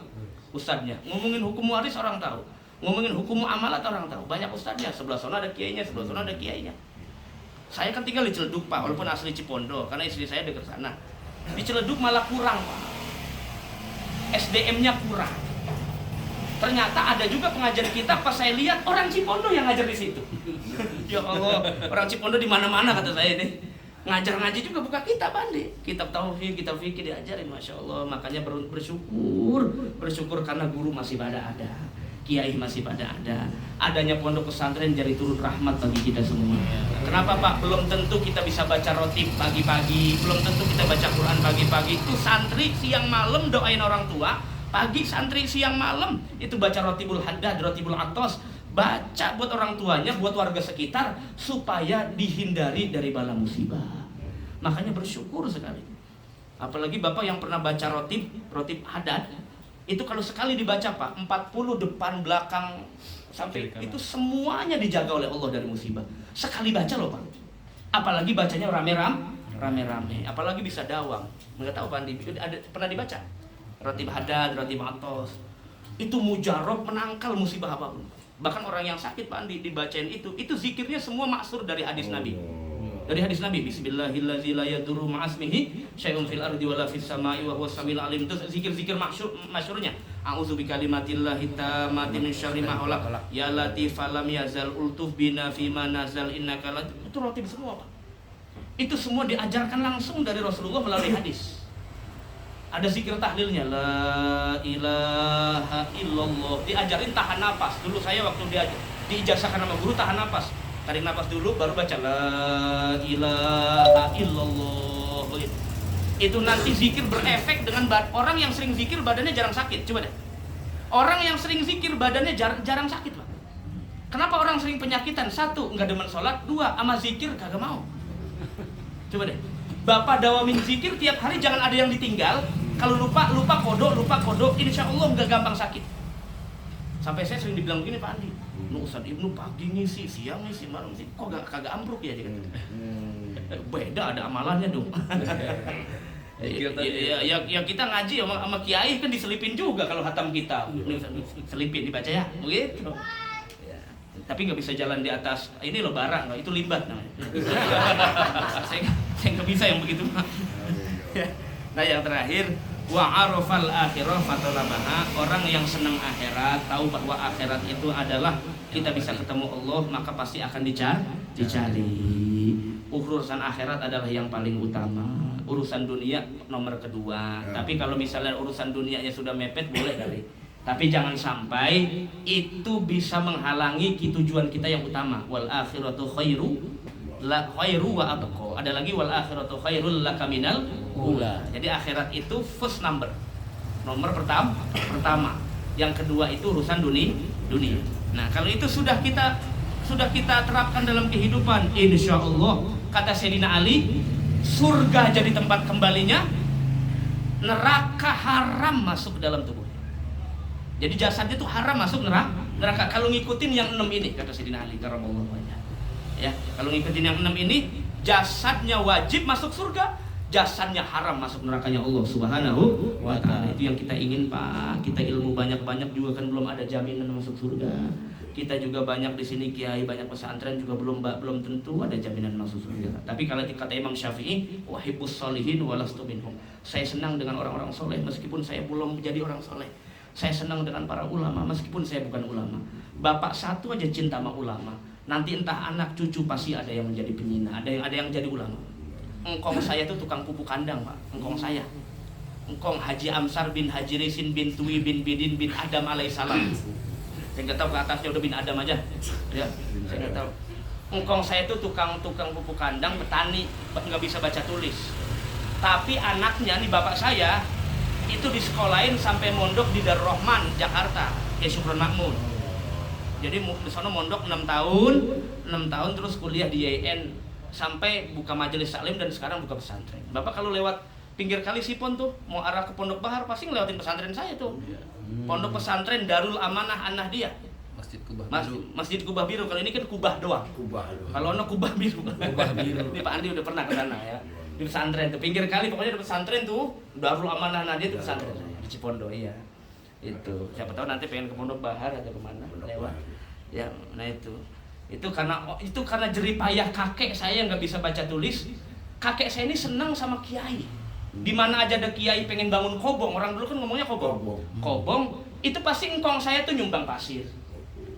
ustadznya. Ngomongin hukum waris orang tahu. Ngomongin hukum muamalat orang tahu, banyak ustadznya, sebelah sana ada kiainya, sebelah sana ada kiainya. Saya kan tinggal di Ciledug Pak, walaupun asli Cipondo, karena istri saya dekat sana. Di Ciledug malah kurang Pak, SDM-nya kurang. Ternyata ada juga pengajar kita, pas saya lihat orang Cipondo yang ngajar di situ. Ya Allah, orang Cipondo di mana-mana kata saya ini. Ngajar ngaji juga buka kitab Andi. Kitab tauhid, kitab fikih diajarin, masya Allah. Makanya bersyukur karena guru masih pada ada, kiai masih pada ada. Adanya pondok pesantren jadi turun rahmat bagi kita semua. Kenapa Pak? Belum tentu kita bisa baca rotib pagi-pagi, belum tentu kita baca Quran pagi-pagi. Itu santri siang malam doain orang tua, pagi santri siang malam itu baca rotibul haddad, rotibul atos. Baca buat orang tuanya, buat warga sekitar supaya dihindari dari bala musibah. Makanya bersyukur sekali. Apalagi Bapak yang pernah baca rotib haddad, itu kalau sekali dibaca Pak, 40 depan belakang sampai itu semuanya dijaga oleh Allah dari musibah. Sekali baca loh Pak. Apalagi bacanya rame-rame, apalagi bisa dawang. Enggak tahu Pak Andi, pernah dibaca? Rotib haddad, rotib atos. Itu mujarab menangkal musibah apapun. Bahkan orang yang sakit Pak Andi dibacain itu zikirnya semua maksur dari hadis Nabi. Dari hadis Nabi, bismillahirrahmanirrahim la yadurru ma'asmihi syai'un fil ardi wala fis sama'i wa huwas samiul alim. Itu zikir-zikir masyhurnya. A'udzu bikalimatillahi tammati min syarri ma khalaq. Ya latif falam yazal ultuf bina fi ma nazal innaka la. Itu rotib semua Pak. Itu semua diajarkan langsung dari Rasulullah melalui hadis. Ada zikir tahlilnya, la ilaha illallah. Diajarin tahan napas. Dulu saya waktu diijazahkan sama guru tahan napas. Tarik napas dulu baru baca la ilaha illallah. Begitu. Itu nanti zikir berefek dengan orang yang sering zikir badannya jarang sakit. Coba deh. Orang yang sering zikir badannya jarang sakit, Pak. Kenapa orang sering penyakitan? 1, enggak demen sholat. 2, sama zikir kagak mau. Coba deh. Bapak dawamin zikir tiap hari, jangan ada yang ditinggal. Kalau lupa kodok, insya Allah nggak gampang sakit. Sampai saya sering dibilang begini Pak Andi, Ustaz Ibnu pagi ngisi, siang ngisi, malam ngisi, kok kagak ambruk ya? Beda, ada amalannya dong. Ya kita ngaji sama kiai kan diselipin juga kalau hatam kita, selipin dibaca ya, begitu. Tapi nggak bisa jalan di atas ini loh bara, itu limbat namanya. saya nggak bisa yang begitu. Nah yang terakhir, wa arafal akhirah fatalabaha. Orang yang senang akhirat tahu bahwa akhirat itu adalah kita bisa ketemu Allah, maka pasti akan dicari. Urusan akhirat adalah yang paling utama. Urusan dunia nomor kedua. Tapi kalau misalnya urusan dunianya sudah mepet boleh kali. Tapi jangan sampai itu bisa menghalangi tujuan kita yang utama. Wal akhiratu khairu wa abqa. Ada lagi wal akhiratu khairul laka minal ula. Jadi akhirat itu first number. Nomor pertama. Yang kedua itu urusan dunia. Nah, kalau itu sudah kita terapkan dalam kehidupan, insya Allah kata Sayyidina Ali, surga jadi tempat kembalinya, neraka haram masuk ke dalam tubuh. Jadi jasadnya itu haram masuk neraka kalau ngikutin yang 6 ini, kata Sayyidina Ali karamallahu wajhah. Ya, kalau ngikutin yang 6 ini, jasadnya wajib masuk surga, jasadnya haram masuk nerakanya Allah Subhanahu wa ta'ala. Itu yang kita ingin Pak. Kita ilmu banyak-banyak juga kan belum ada jaminan masuk surga. Kita juga banyak di sini kiai, banyak pesantren juga belum tentu ada jaminan masuk surga. Tapi kalau kata Imam Syafi'i, wahibbus sholihin walastu minhum. Saya senang dengan orang-orang soleh meskipun saya belum menjadi orang soleh. Saya senang dengan para ulama meskipun saya bukan ulama. Bapak satu aja cinta sama ulama. Nanti entah anak cucu pasti ada yang menjadi penyina, ada yang jadi ulama. Engkong saya tuh tukang pupuk kandang Pak. Engkong saya. Engkong Haji Amsar bin Haji Risin bin Tui bin Bidin bin Adam alaihissalam. Saya nggak tahu ke atasnya udah bin Adam aja. Ya, saya nggak tahu. Engkong saya tuh tukang pupuk kandang, petani, nggak bisa baca tulis. Tapi anaknya nih bapak saya itu disekolahin sampai mondok di Darul Rahman, Jakarta, Syukron Makmur. Jadi di sana mondok 6 tahun terus kuliah di YN sampai buka majelis taklim dan sekarang buka pesantren. Bapak kalau lewat pinggir kali Sipon tuh mau arah ke Pondok Bahar pasti ngelewatin pesantren saya tuh. Pondok pesantren Darul Amanah An-Nahdiyah. Masjid Kubah Biru. Kalau ini kan Kubah doang. Kalau ono Kubah Biru. Ini Pak Andi udah pernah ke sana ya. Di pesantren tuh pinggir kali pokoknya di pesantren tuh Darul Amanah Nahdiyah itu pesantren di Cipondo iya. Itu siapa tahu nanti pengen ke Pondok Bahar atau kemana lewat. Ya, nah itu karena jerih payah kakek saya nggak bisa baca tulis. Kakek saya ini senang sama kiai. Di mana aja ada kiai pengen bangun kobong, orang dulu kan ngomongnya kobong itu pasti engkong saya tuh nyumbang pasir,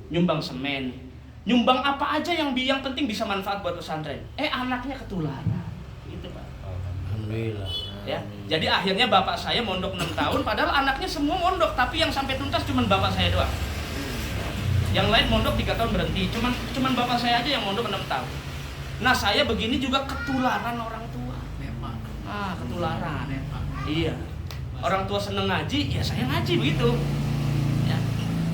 nyumbang semen, nyumbang apa aja yang penting bisa manfaat buat pesantren. Anaknya ketularan. Alhamdulillah. Ya, jadi akhirnya bapak saya mondok 6 tahun, padahal anaknya semua mondok, tapi yang sampai tuntas cuma bapak saya doang. Yang lain mondok 3 tahun berhenti, cuman bapak saya aja yang mondok 6 tahun. Nah, saya begini juga ketularan orang tua. Ketularan. Iya. Orang tua seneng ngaji, ya saya ngaji begitu. Ya.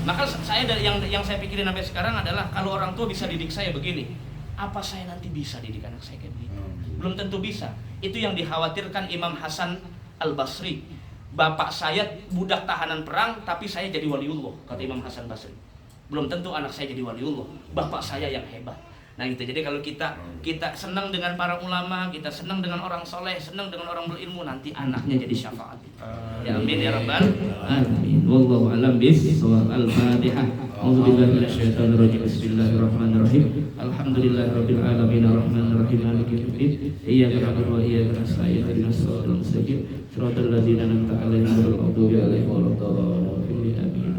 Maka saya dari yang saya pikirin sampai sekarang adalah kalau orang tua bisa didik saya begini, apa saya nanti bisa didik anak saya kayak begitu? Belum tentu bisa. Itu yang dikhawatirkan Imam Hasan Al-Basri. Bapak saya budak tahanan perang, tapi saya jadi waliullah, kata Imam Hasan Basri. Belum tentu anak saya jadi waliullah, bapak saya yang hebat. Nah gitu. Jadi kalau kita senang dengan para ulama, kita senang dengan orang soleh, senang dengan orang berilmu, nanti anaknya jadi syafaat. Ya amin ya rabbal alamin. Wallahu a'lam bishawab. Al-Fatihah. A'udzubillahi minasyaitonir rajim. Bismillahirrahmanirrahim. Alhamdulillahirabbil alamin arrahmanir rahim maliki yaumiddin. Iyyaka na'budu wa iyyaka nasta'in. Ihdinas siratal mustaqim. Shiratal ladzina an'amta 'alaihim ghairil maghdubi 'alaihim waladdallin. Amin.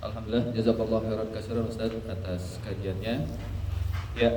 Alhamdulillah, jazakallahu khairan katsiran Ustaz atas kajiannya. Ya,